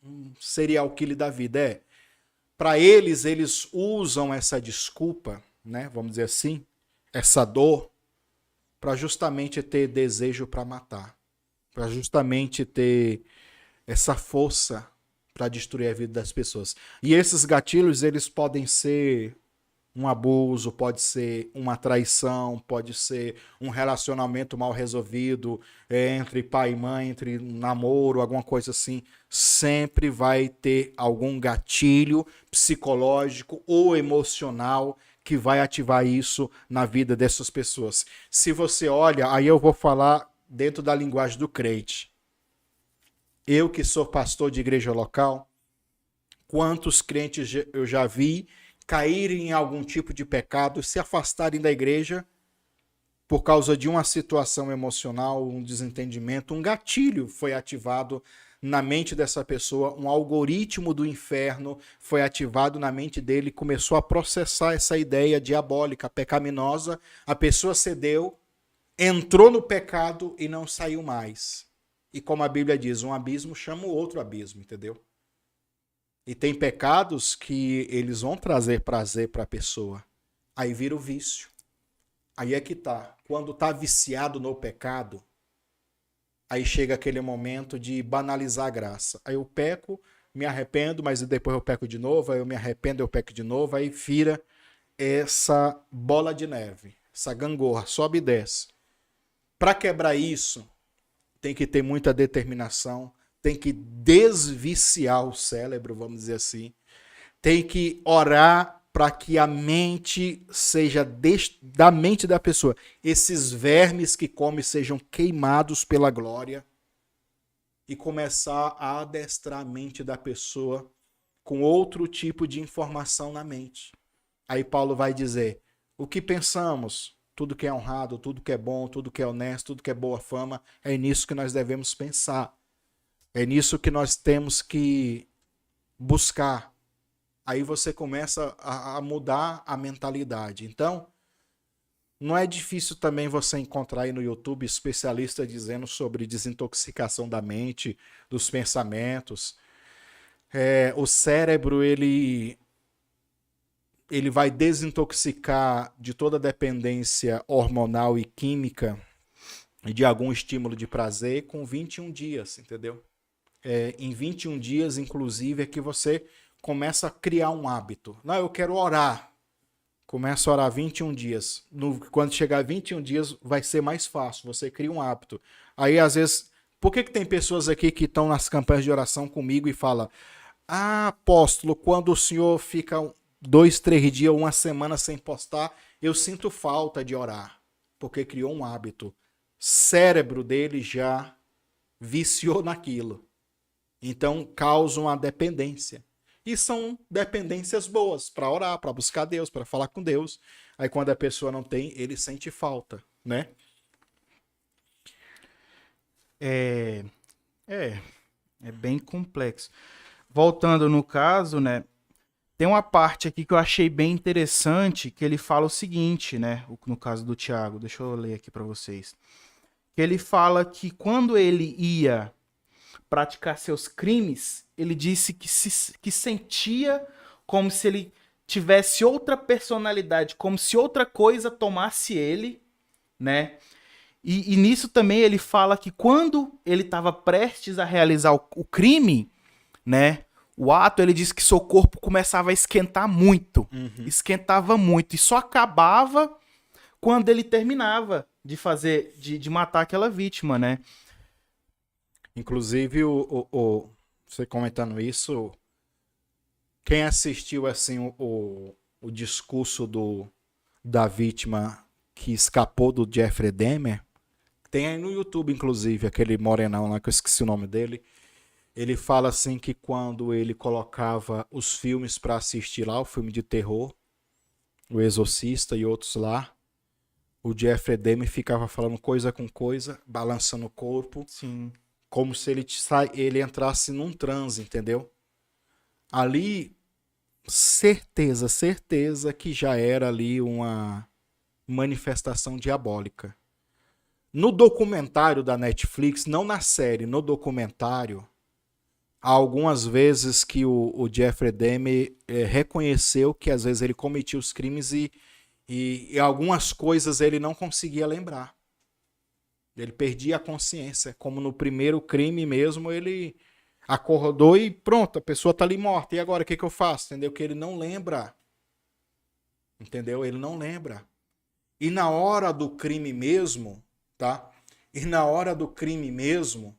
um serial killer da vida. Para eles usam essa desculpa, né, vamos dizer assim, essa dor, para justamente ter desejo para matar, para justamente ter essa força para destruir a vida das pessoas. E esses gatilhos, eles podem ser um abuso, pode ser uma traição, pode ser um relacionamento mal resolvido entre pai e mãe, entre namoro, alguma coisa assim. Sempre vai ter algum gatilho psicológico ou emocional que vai ativar isso na vida dessas pessoas. Se você olha, aí eu vou falar dentro da linguagem do crente. Eu que sou pastor de igreja local, quantos crentes eu já vi caírem em algum tipo de pecado, se afastarem da igreja por causa de uma situação emocional, um desentendimento, um gatilho foi ativado na mente dessa pessoa, um algoritmo do inferno foi ativado na mente dele, começou a processar essa ideia diabólica, pecaminosa, a pessoa cedeu, entrou no pecado e não saiu mais. E como a Bíblia diz, um abismo chama o outro abismo, entendeu? E tem pecados que eles vão trazer prazer para a pessoa. Aí vira o vício. Aí é que tá. Quando tá viciado no pecado, aí chega aquele momento de banalizar a graça. Aí eu peco, me arrependo, mas depois eu peco de novo, aí eu me arrependo, eu peco de novo, aí vira essa bola de neve, essa gangorra, sobe e desce. Para quebrar isso, tem que ter muita determinação, tem que desviciar o cérebro, vamos dizer assim. Tem que orar para que a mente seja da mente da pessoa. Esses vermes que come sejam queimados pela glória e começar a adestrar a mente da pessoa com outro tipo de informação na mente. Aí Paulo vai dizer, o que pensamos? Tudo que é honrado, tudo que é bom, tudo que é honesto, tudo que é boa fama, é nisso que nós devemos pensar. É nisso que nós temos que buscar. Aí você começa a mudar a mentalidade. Então, não é difícil também você encontrar aí no YouTube especialistas dizendo sobre desintoxicação da mente, dos pensamentos. O cérebro, ele vai desintoxicar de toda dependência hormonal e química e de algum estímulo de prazer com 21 dias, entendeu? Em 21 dias, inclusive, é que você começa a criar um hábito. Não, eu quero orar. Começa a orar 21 dias. Quando chegar a 21 dias, vai ser mais fácil. Você cria um hábito. Aí, às vezes... Por que tem pessoas aqui que estão nas campanhas de oração comigo e falam, apóstolo, quando o senhor fica 2, 3 dias, uma semana sem postar, eu sinto falta de orar. Porque criou um hábito. cérebro dele já viciou naquilo. Então causa uma dependência. E são dependências boas para orar, para buscar Deus, para falar com Deus. Aí quando a pessoa não tem, ele sente falta, né? É bem complexo. Voltando no caso, né? Tem uma parte aqui que eu achei bem interessante, que ele fala o seguinte, né? No caso do Tiago, deixa eu ler aqui para vocês. Que ele fala que quando ele ia praticar seus crimes, ele disse que sentia como se ele tivesse outra personalidade, como se outra coisa tomasse ele, né? E nisso também ele fala que quando ele estava prestes a realizar o crime, né? O ato, ele disse que seu corpo começava a esquentar muito. Esquentava muito. E só acabava quando ele terminava de matar aquela vítima, né? Inclusive, você comentando isso, quem assistiu assim o discurso da vítima que escapou do Jeffrey Dahmer, tem aí no YouTube, inclusive, aquele morenão lá, que eu esqueci o nome dele. Ele fala assim que quando ele colocava os filmes para assistir lá, o filme de terror, O Exorcista e outros lá, o Jeffrey Dahmer ficava falando coisa com coisa, balançando o corpo. Sim. Como se ele entrasse num transe, entendeu? Ali, certeza que já era ali uma manifestação diabólica. No documentário da Netflix, não na série, no documentário, há algumas vezes que o Jeffrey Dahmer reconheceu que às vezes ele cometia os crimes e algumas coisas ele não conseguia lembrar. Ele perdia a consciência, como no primeiro crime mesmo, ele acordou e pronto, a pessoa tá ali morta. E agora, o que eu faço? Entendeu? Que ele não lembra. Entendeu? Ele não lembra. E na hora do crime mesmo, tá? E na hora do crime mesmo,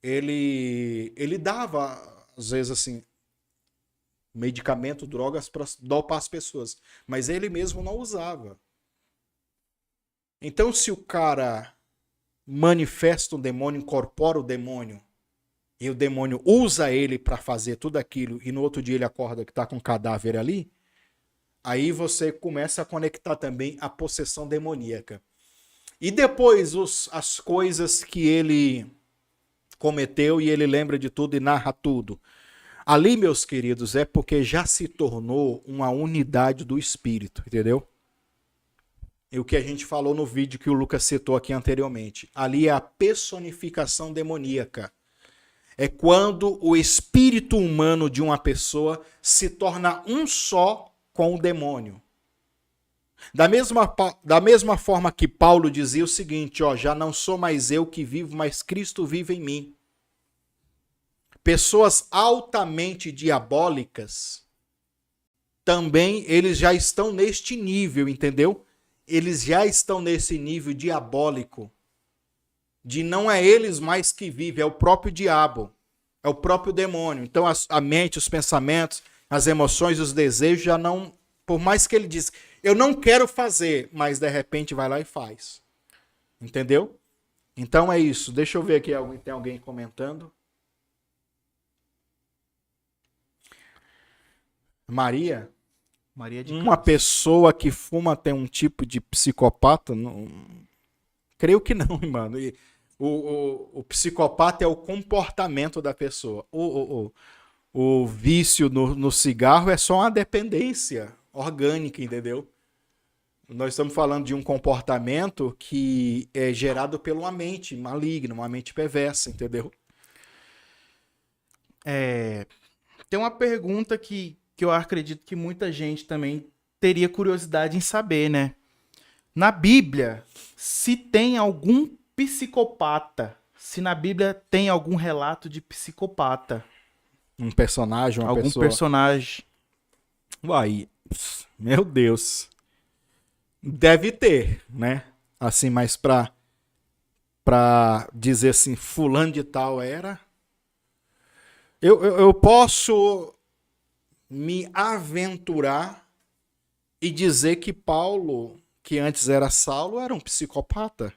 ele dava, às vezes assim, medicamento, drogas para dopar as pessoas. Mas ele mesmo não usava. Então, se o cara manifesta um demônio, incorpora o demônio, e o demônio usa ele para fazer tudo aquilo, e no outro dia ele acorda que está com um cadáver ali, aí você começa a conectar também a possessão demoníaca. E depois as coisas que ele cometeu e ele lembra de tudo e narra tudo. Ali, meus queridos, é porque já se tornou uma unidade do espírito, entendeu? E o que a gente falou no vídeo que o Lucas citou aqui anteriormente. Ali é a personificação demoníaca. É quando o espírito humano de uma pessoa se torna um só com o demônio. Da mesma forma que Paulo dizia o seguinte, ó, já não sou mais eu que vivo, mas Cristo vive em mim. Pessoas altamente diabólicas, também eles já estão neste nível, entendeu? Eles já estão nesse nível diabólico, de não é eles mais que vivem, é o próprio diabo, é o próprio demônio. Então a mente, os pensamentos, as emoções, os desejos já não, por mais que ele diz, eu não quero fazer, mas de repente vai lá e faz. Entendeu? Então é isso. Deixa eu ver aqui, tem alguém comentando. Maria de uma pessoa que fuma tem um tipo de psicopata? Não, creio que não, mano. O psicopata é o comportamento da pessoa. O vício no cigarro é só uma dependência orgânica, entendeu? Nós estamos falando de um comportamento que é gerado por uma mente maligna, uma mente perversa, entendeu? Tem uma pergunta que eu acredito que muita gente também teria curiosidade em saber, né? Na Bíblia, se tem algum psicopata, se na Bíblia tem algum relato de psicopata. Um personagem, uma algum pessoa. Algum personagem. Uai, meu Deus. Deve ter, né? Assim, mas pra dizer assim, fulano de tal era... Eu posso me aventurar e dizer que Paulo, que antes era Saulo, era um psicopata.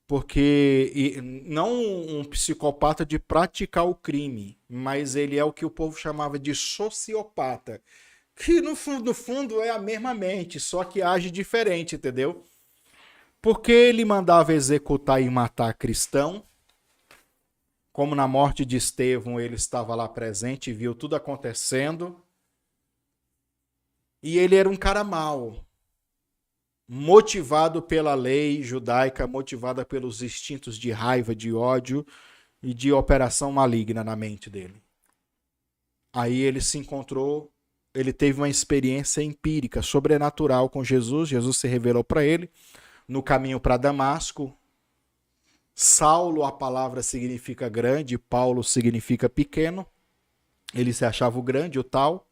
Porque não um psicopata de praticar o crime, mas ele é o que o povo chamava de sociopata, que no fundo é a mesma mente, só que age diferente, entendeu? Porque ele mandava executar e matar cristão, como na morte de Estevão ele estava lá presente e viu tudo acontecendo, e ele era um cara mau, motivado pela lei judaica, motivada pelos instintos de raiva, de ódio e de operação maligna na mente dele. Aí ele se encontrou, ele teve uma experiência empírica, sobrenatural com Jesus. Jesus se revelou para ele no caminho para Damasco. Saulo, a palavra significa grande, Paulo significa pequeno. Ele se achava o grande, o tal.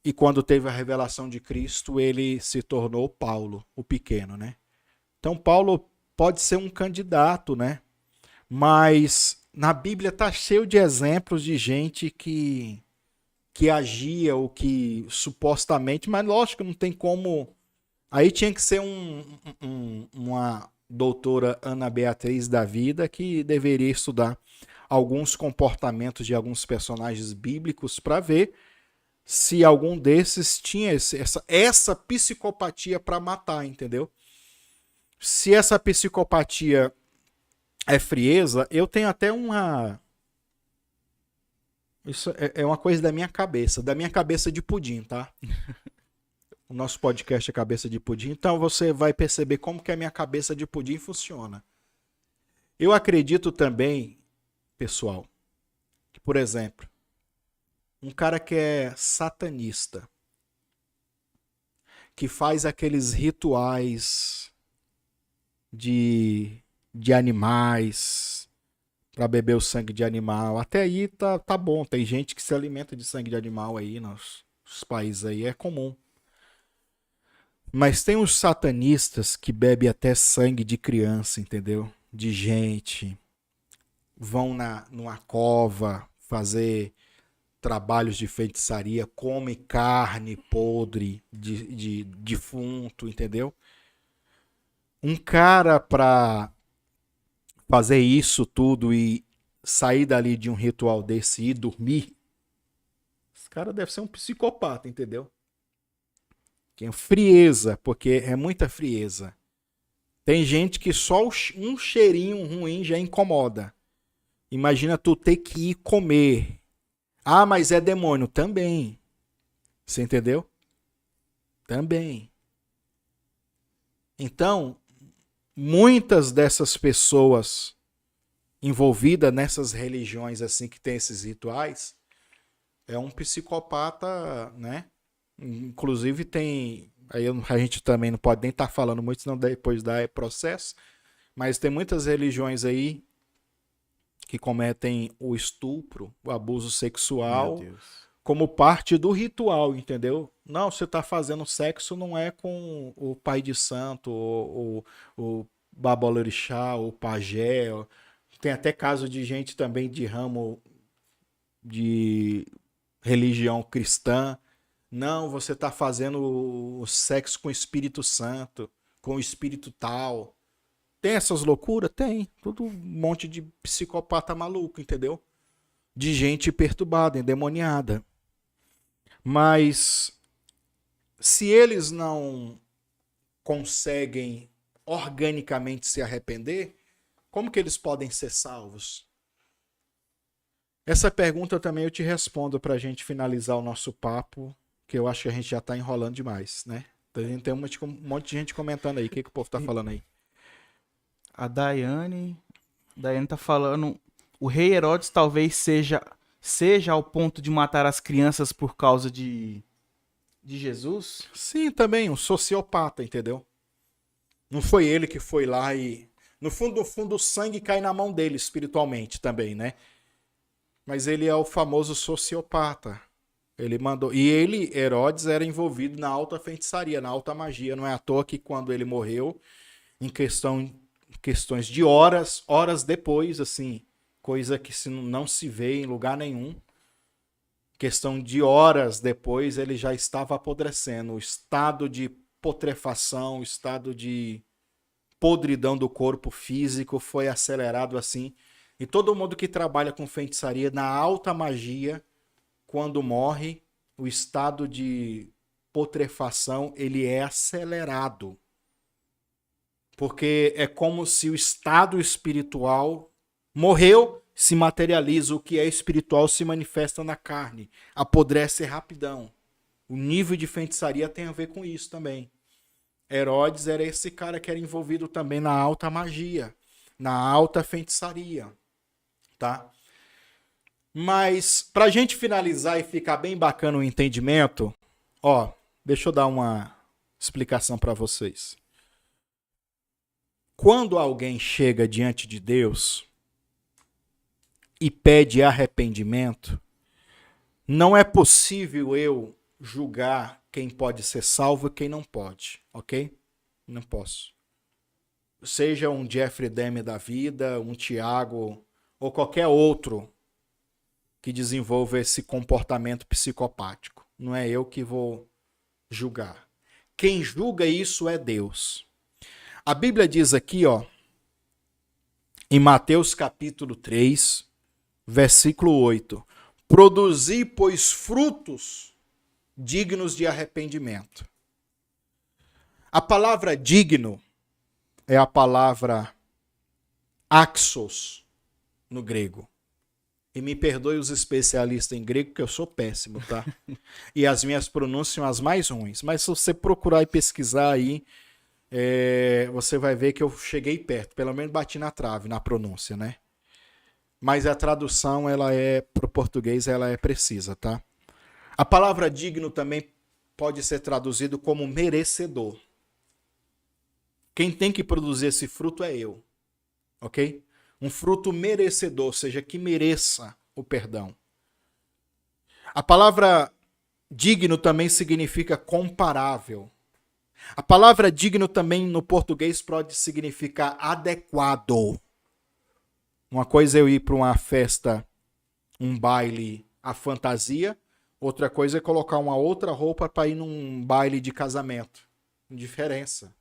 E quando teve a revelação de Cristo, ele se tornou Paulo, o pequeno, né? Então Paulo pode ser um candidato, né? Mas na Bíblia está cheio de exemplos de gente que agia ou que supostamente, mas lógico, não tem como. Aí tinha que ser uma doutora Ana Beatriz da vida que deveria estudar alguns comportamentos de alguns personagens bíblicos para ver se algum desses tinha essa psicopatia para matar, entendeu? Se essa psicopatia é frieza, eu tenho até uma... Isso é uma coisa da minha cabeça de pudim, tá? O nosso podcast é Cabeça de Pudim, então você vai perceber como que a minha cabeça de pudim funciona. Eu acredito também, pessoal, que, por exemplo, um cara que é satanista, que faz aqueles rituais de animais, para beber o sangue de animal, até aí tá bom. Tem gente que se alimenta de sangue de animal aí nos países aí, é comum. Mas tem os satanistas que bebem até sangue de criança, entendeu? De gente. Vão numa cova fazer trabalhos de feitiçaria, come carne podre de defunto, entendeu? Um cara pra fazer isso tudo e sair dali de um ritual desse e dormir, esse cara deve ser um psicopata, entendeu? Que é frieza, porque é muita frieza. Tem gente que só um cheirinho ruim já incomoda. Imagina tu ter que ir comer. Ah, mas é demônio. Também. Você entendeu? Também. Então, muitas dessas pessoas envolvidas nessas religiões assim que tem esses rituais é um psicopata, né? Inclusive tem, aí a gente também não pode nem estar falando muito, senão depois dá processo, mas tem muitas religiões aí que cometem o estupro, o abuso sexual como parte do ritual, entendeu? Não, você está fazendo sexo não é com o pai de santo, o babalorixá, o pajé. Tem até caso de gente também de ramo de religião cristã. Não, você está fazendo o sexo com o Espírito Santo, com o Espírito tal. Tem essas loucuras? Tem. Todo um monte de psicopata maluco, entendeu? De gente perturbada, endemoniada. Mas se eles não conseguem organicamente se arrepender, como que eles podem ser salvos? Essa pergunta também eu te respondo para a gente finalizar o nosso papo, que eu acho que a gente já está enrolando demais, né? Então, a gente tem um monte de gente comentando aí. O que o povo está falando aí? A Daiane tá falando, o rei Herodes talvez seja ao ponto de matar as crianças por causa de Jesus? Sim, também, um sociopata, entendeu? Não foi ele que foi lá e... No fundo, o sangue cai na mão dele espiritualmente também, né? Mas ele é o famoso sociopata. Ele mandou... E ele, Herodes, era envolvido na alta feitiçaria, na alta magia. Não é à toa que quando ele morreu, em questões de horas depois, assim, coisa que não se vê em lugar nenhum, questão de horas depois, ele já estava apodrecendo. O estado de putrefação, o estado de podridão do corpo físico foi acelerado assim. E todo mundo que trabalha com feitiçaria, na alta magia, quando morre, o estado de putrefação, ele é acelerado. Porque é como se o estado espiritual morreu, se materializa, o que é espiritual se manifesta na carne, apodrece rapidão. O nível de feitiçaria tem a ver com isso também. Herodes era esse cara que era envolvido também na alta magia, na alta feitiçaria, tá? Mas, pra gente finalizar e ficar bem bacana o entendimento, ó, deixa eu dar uma explicação para vocês. Quando alguém chega diante de Deus e pede arrependimento, não é possível eu julgar quem pode ser salvo e quem não pode, ok? Não posso. Seja um Jeffrey Dahmer da vida, um Tiago ou qualquer outro que desenvolva esse comportamento psicopático. Não é eu que vou julgar. Quem julga isso é Deus. A Bíblia diz aqui, ó, em Mateus capítulo 3, versículo 8: produzi, pois, frutos dignos de arrependimento. A palavra digno é a palavra axos no grego. E me perdoe os especialistas em grego, que eu sou péssimo, tá? E as minhas pronúncias são as mais ruins. Mas se você procurar e pesquisar aí, você vai ver que eu cheguei perto. Pelo menos bati na trave, na pronúncia, né? Mas a tradução, ela é, pro português, ela é precisa, tá? A palavra digno também pode ser traduzido como merecedor. Quem tem que produzir esse fruto é eu, ok? Um fruto merecedor, ou seja, que mereça o perdão. A palavra digno também significa comparável. A palavra digno também no português pode significar adequado. Uma coisa é eu ir para uma festa, um baile à fantasia, outra coisa é colocar uma outra roupa para ir num baile de casamento. Diferença.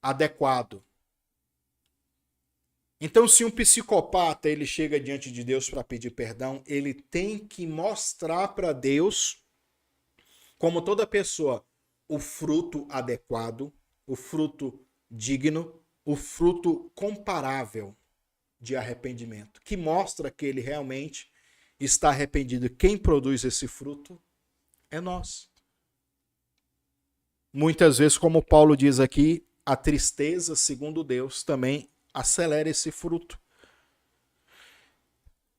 Adequado. Então, se um psicopata ele chega diante de Deus para pedir perdão, ele tem que mostrar para Deus, como toda pessoa, o fruto adequado, o fruto digno, o fruto comparável de arrependimento, que mostra que ele realmente está arrependido. Quem produz esse fruto é nós. Muitas vezes, como Paulo diz aqui, a tristeza, segundo Deus, também acelera esse fruto.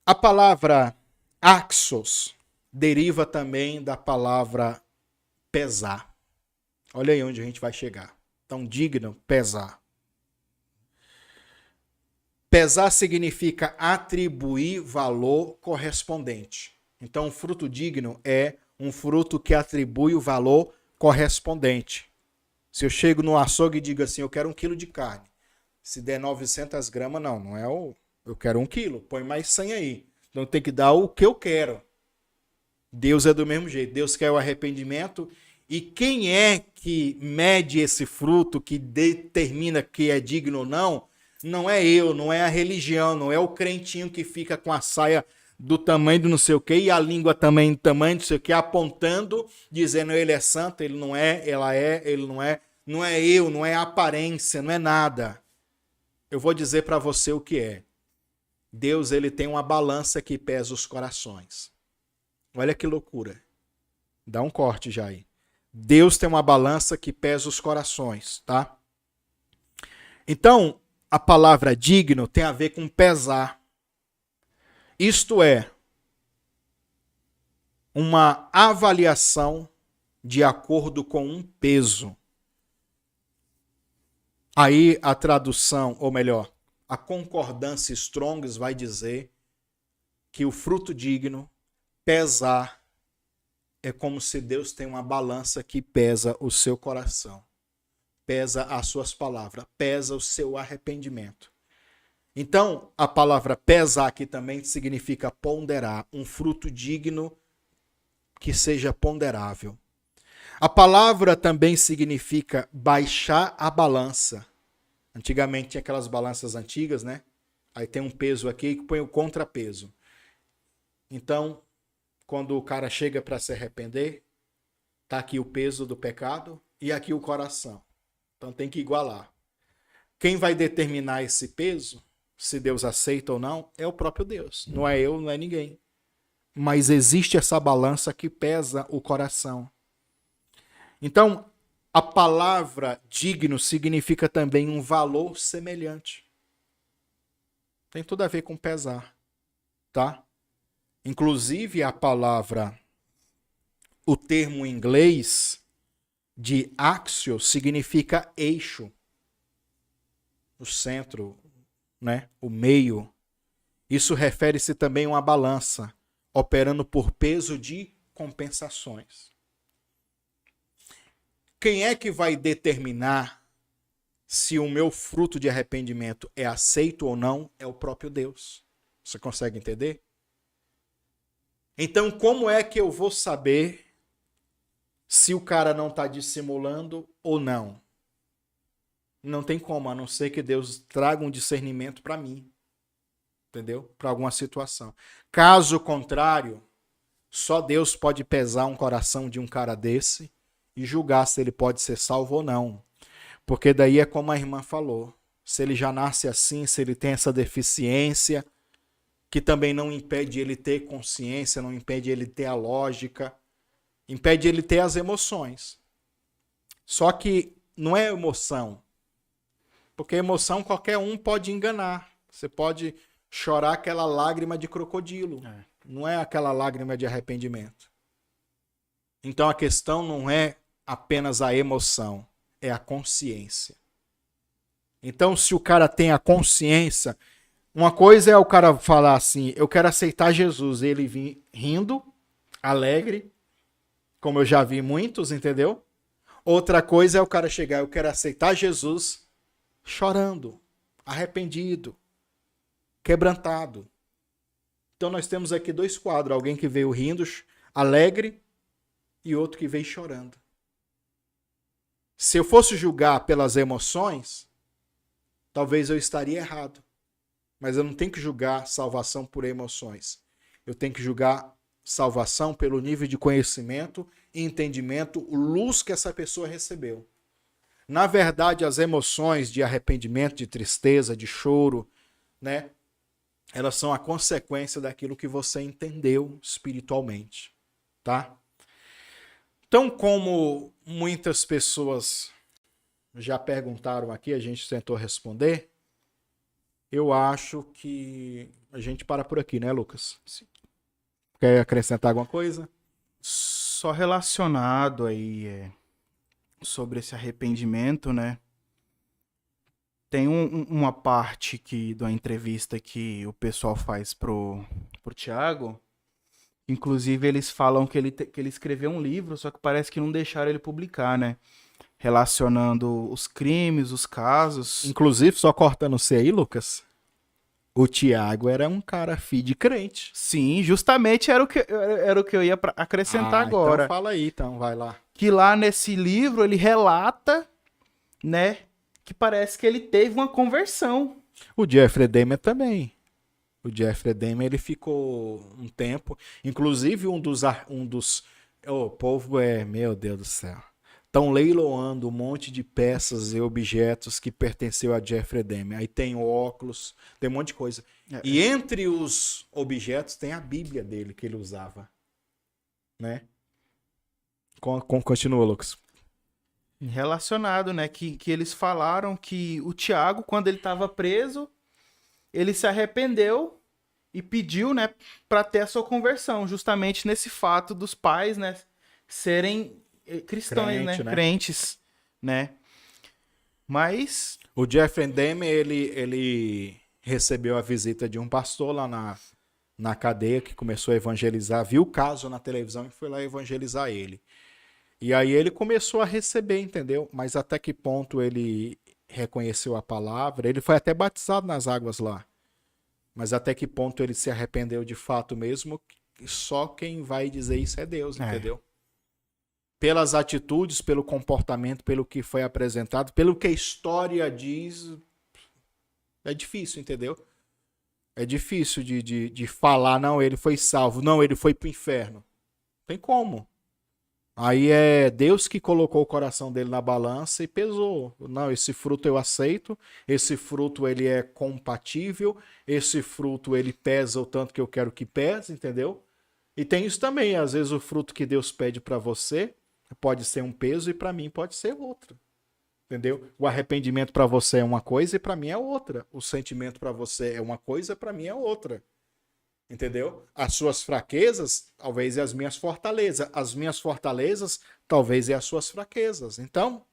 A palavra axos deriva também da palavra pesar. Olha aí onde a gente vai chegar. Então, digno, pesar. Pesar significa atribuir valor correspondente. Então, o fruto digno é um fruto que atribui o valor correspondente. Se eu chego no açougue e digo assim, eu quero 1 quilo de carne. Se der 900 gramas, não é o... Eu quero 1 quilo, põe mais 100 aí. Então tem que dar o que eu quero. Deus é do mesmo jeito. Deus quer o arrependimento. E quem é que mede esse fruto, que determina que é digno ou não, não é eu, não é a religião, não é o crentinho que fica com a saia do tamanho do não sei o quê e a língua também do tamanho do não sei o quê, apontando, dizendo ele é santo, ele não é, ela é, ele não é. Não é eu, não é aparência, não é nada. Eu vou dizer para você o que é. Deus, ele tem uma balança que pesa os corações. Olha que loucura. Dá um corte já aí. Deus tem uma balança que pesa os corações, tá? Então, a palavra digno tem a ver com pesar. Isto é, uma avaliação de acordo com um peso. Aí a tradução, ou melhor, a concordância Strongs vai dizer que o fruto digno, pesar, é como se Deus tem uma balança que pesa o seu coração, pesa as suas palavras, pesa o seu arrependimento. Então, a palavra pesar aqui também significa ponderar, um fruto digno que seja ponderável. A palavra também significa baixar a balança. Antigamente tinha aquelas balanças antigas, né? Aí tem um peso aqui que põe o contrapeso. Então, quando o cara chega para se arrepender, tá aqui o peso do pecado e aqui o coração. Então tem que igualar. Quem vai determinar esse peso, se Deus aceita ou não, é o próprio Deus. Não é eu, não é ninguém. Mas existe essa balança que pesa o coração. Então, a palavra digno significa também um valor semelhante. Tem tudo a ver com pesar, tá? Inclusive a palavra, o termo em inglês de axio significa eixo. O centro, né? O meio. Isso refere-se também a uma balança, operando por peso de compensações. Quem é que vai determinar se o meu fruto de arrependimento é aceito ou não? É o próprio Deus. Você consegue entender? Então, como é que eu vou saber se o cara não está dissimulando ou não? Não tem como, a não ser que Deus traga um discernimento para mim. Entendeu? Para alguma situação. Caso contrário, só Deus pode pesar um coração de um cara desse e julgar se ele pode ser salvo ou não. Porque daí é como a irmã falou. Se ele já nasce assim, se ele tem essa deficiência, que também não impede ele ter consciência, não impede ele ter a lógica, impede ele ter as emoções. Só que não é emoção. Porque emoção qualquer um pode enganar. Você pode chorar aquela lágrima de crocodilo. Não é aquela lágrima de arrependimento. Então a questão não é apenas a emoção, é a consciência. Então se o cara tem a consciência, uma coisa é o cara falar assim, eu quero aceitar Jesus, ele vir rindo, alegre, como eu já vi muitos, entendeu? Outra coisa é o cara chegar, eu quero aceitar Jesus chorando, arrependido, quebrantado. Então nós temos aqui dois quadros, alguém que veio rindo, alegre, e outro que veio chorando. Se eu fosse julgar pelas emoções, talvez eu estaria errado. Mas eu não tenho que julgar salvação por emoções. Eu tenho que julgar salvação pelo nível de conhecimento e entendimento, luz que essa pessoa recebeu. Na verdade, as emoções de arrependimento, de tristeza, de choro, né? Elas são a consequência daquilo que você entendeu espiritualmente, tá? Então, como muitas pessoas já perguntaram aqui, a gente tentou responder, eu acho que a gente para por aqui, né, Lucas? Sim. Quer acrescentar alguma coisa? Só relacionado aí sobre esse arrependimento, né? Tem uma parte da entrevista que o pessoal faz pro Thiago. Inclusive, eles falam que ele escreveu um livro, só que parece que não deixaram ele publicar, né? Relacionando os crimes, os casos. Inclusive, só cortando você aí, Lucas, o Thiago era um cara filho de crente. Sim, justamente era o que eu ia acrescentar agora. Então fala aí, então, vai lá. Que lá nesse livro ele relata, né, que parece que ele teve uma conversão. O Jeffrey Dahmer também. O Jeffrey Dahmer, ele ficou um tempo, inclusive um dos o povo meu Deus do céu, estão leiloando um monte de peças e objetos que pertenceu a Jeffrey Dahmer. Aí tem óculos, tem um monte de coisa. E entre os objetos tem a Bíblia dele que ele usava, né? Continua, Lucas. Relacionado, né, que eles falaram que o Thiago, quando ele estava preso, ele se arrependeu e pediu, né, para ter a sua conversão, justamente nesse fato dos pais, né, serem cristãos, né, crentes, né? Mas o Jeffrey Dahmer, ele recebeu a visita de um pastor lá na cadeia que começou a evangelizar, viu o caso na televisão e foi lá evangelizar ele. E aí ele começou a receber, entendeu? Mas até que ponto ele reconheceu a palavra? Ele foi até batizado nas águas lá. Mas até que ponto ele se arrependeu de fato mesmo? Só quem vai dizer isso é Deus, entendeu? Pelas atitudes, pelo comportamento, pelo que foi apresentado, pelo que a história diz, É difícil, entendeu? É difícil de falar, não, ele foi salvo, não, ele foi pro inferno. Tem como. Aí é Deus que colocou o coração dele na balança e pesou. Não, esse fruto eu aceito, esse fruto ele é compatível, esse fruto ele pesa o tanto que eu quero que pese, entendeu? E tem isso também, às vezes o fruto que Deus pede para você pode ser um peso e para mim pode ser outro. Entendeu? O arrependimento para você é uma coisa e para mim é outra. O sentimento para você é uma coisa e para mim é outra. Entendeu? As suas fraquezas, talvez é as minhas fortalezas. As minhas fortalezas, talvez é as suas fraquezas. Então,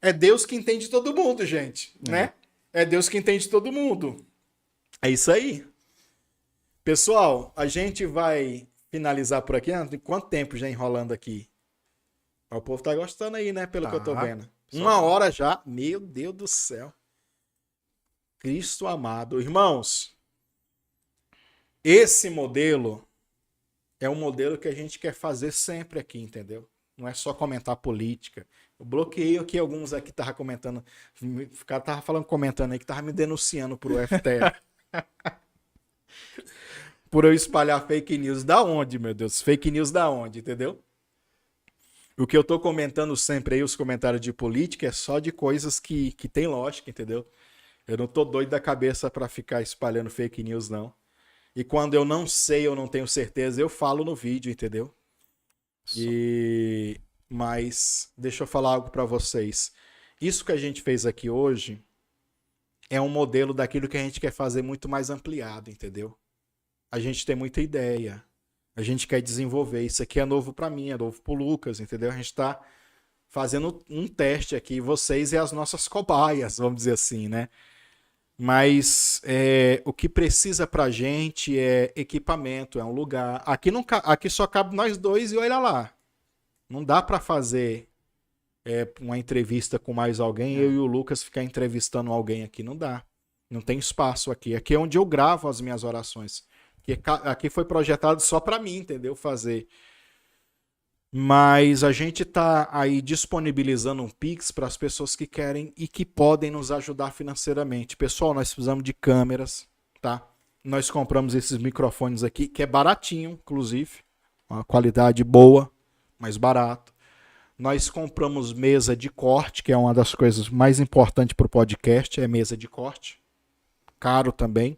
é Deus que entende todo mundo, gente. Né? É Deus que entende todo mundo. É isso aí. Pessoal, a gente vai finalizar por aqui. Quanto tempo já enrolando aqui? O povo tá gostando aí, né? Pelo que eu tô vendo. 1 hora já. Meu Deus do céu. Cristo amado. Irmãos, esse modelo é um modelo que a gente quer fazer sempre aqui, entendeu? Não é só comentar política. Eu bloqueei aqui alguns aqui que estavam comentando. O cara tava falando, comentando aí, que tava me denunciando pro FTF. Por eu espalhar fake news. Da onde, meu Deus? Fake news da onde, entendeu? O que eu tô comentando sempre aí, os comentários de política, é só de coisas que tem lógica, entendeu? Eu não tô doido da cabeça para ficar espalhando fake news, não. E quando eu não sei, eu não tenho certeza, eu falo no vídeo, entendeu? Mas deixa eu falar algo para vocês. Isso que a gente fez aqui hoje é um modelo daquilo que a gente quer fazer muito mais ampliado, entendeu? A gente tem muita ideia. A gente quer desenvolver. Isso aqui é novo para mim, é novo pro Lucas, entendeu? A gente está fazendo um teste aqui. Vocês e as nossas cobaias, vamos dizer assim, né? Mas o que precisa pra gente é equipamento, é um lugar. Aqui só cabe nós dois e olha lá. Não dá para fazer uma entrevista com mais alguém, eu e o Lucas ficar entrevistando alguém aqui. Não dá. Não tem espaço aqui. Aqui é onde eu gravo as minhas orações. Aqui foi projetado só para mim, entendeu? Fazer. Mas a gente tá aí disponibilizando um Pix para as pessoas que querem e que podem nos ajudar financeiramente. Pessoal, nós precisamos de câmeras, tá? Nós compramos esses microfones aqui, que é baratinho, inclusive. Uma qualidade boa, mais barato. Nós compramos mesa de corte, que é uma das coisas mais importantes para o podcast, é mesa de corte. Caro também.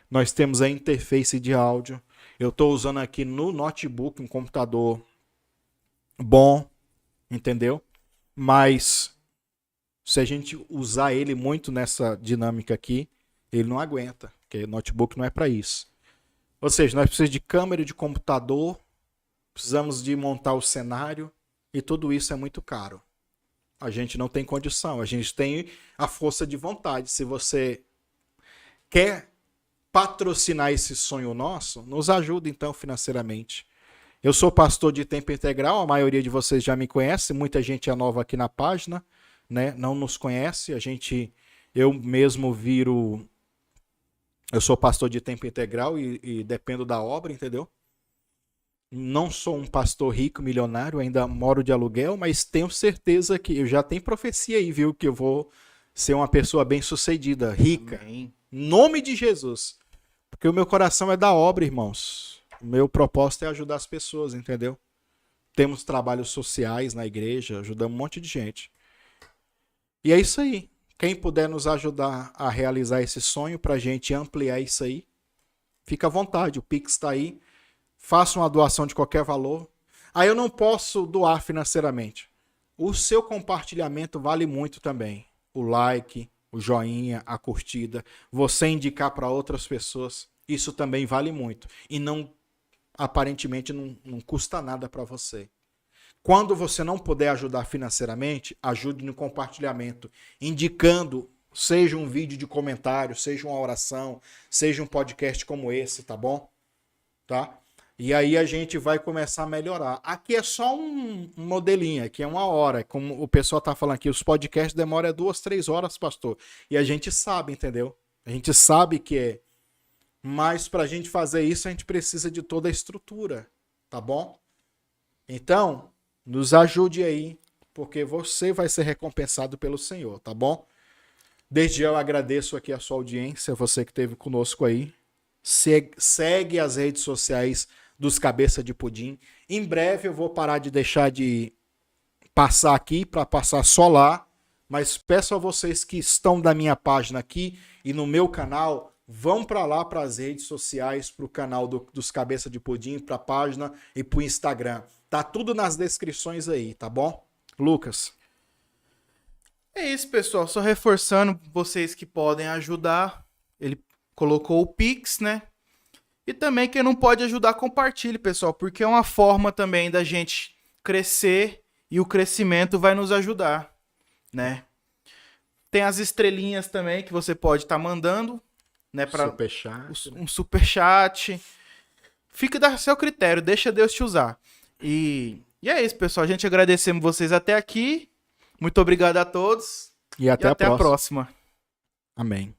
Nós temos a interface de áudio. Eu estou usando aqui no notebook um computador bom, entendeu? Mas se a gente usar ele muito nessa dinâmica aqui, ele não aguenta, porque notebook não é para isso. Ou seja, nós precisamos de câmera de computador, precisamos de montar o cenário e tudo isso é muito caro. A gente não tem condição, a gente tem a força de vontade. Se você quer patrocinar esse sonho nosso, nos ajuda então financeiramente. Eu sou pastor de tempo integral, a maioria de vocês já me conhece, muita gente é nova aqui na página, né? Não nos conhece, eu mesmo eu sou pastor de tempo integral e dependo da obra, entendeu? Não sou um pastor rico, milionário, ainda moro de aluguel, mas tenho certeza que eu já tenho profecia aí, viu? Que eu vou ser uma pessoa bem-sucedida, rica. Amém. Em nome de Jesus. Porque o meu coração é da obra, irmãos. O meu propósito é ajudar as pessoas, entendeu? Temos trabalhos sociais na igreja, ajudamos um monte de gente. E é isso aí. Quem puder nos ajudar a realizar esse sonho pra gente ampliar isso aí, fica à vontade. O Pix está aí. Faça uma doação de qualquer valor. Aí eu não posso doar financeiramente. O seu compartilhamento vale muito também. O like, o joinha, a curtida, você indicar para outras pessoas, isso também vale muito. E aparentemente não custa nada para você. Quando você não puder ajudar financeiramente, ajude no compartilhamento, indicando, seja um vídeo de comentário, seja uma oração, seja um podcast como esse, tá bom? Tá? E aí a gente vai começar a melhorar. Aqui é só um modelinho, aqui é 1 hora. Como o pessoal tá falando aqui, os podcasts demoram 2, 3 horas, pastor. E a gente sabe, entendeu? A gente sabe que é. Mas pra gente fazer isso, a gente precisa de toda a estrutura, tá bom? Então, nos ajude aí, porque você vai ser recompensado pelo Senhor, tá bom? Desde já eu agradeço aqui a sua audiência, você que esteve conosco aí. Segue as redes sociais dos Cabeça de Pudim. Em breve eu vou parar de deixar de passar aqui para passar só lá, mas peço a vocês que estão da minha página aqui e no meu canal, vão para lá, para as redes sociais, para o canal dos Cabeça de Pudim, para a página e para o Instagram. Tá tudo nas descrições aí, tá bom? Lucas. É isso, pessoal. Só reforçando vocês que podem ajudar. Ele colocou o Pix, né? E também quem não pode ajudar, compartilhe, pessoal, porque é uma forma também da gente crescer e o crescimento vai nos ajudar, né? Tem as estrelinhas também que você pode estar mandando, né? Para um superchat. Fica a seu critério, deixa Deus te usar. E é isso, pessoal. A gente agradecemos vocês até aqui. Muito obrigado a todos. E até a próxima. próxima. Amém.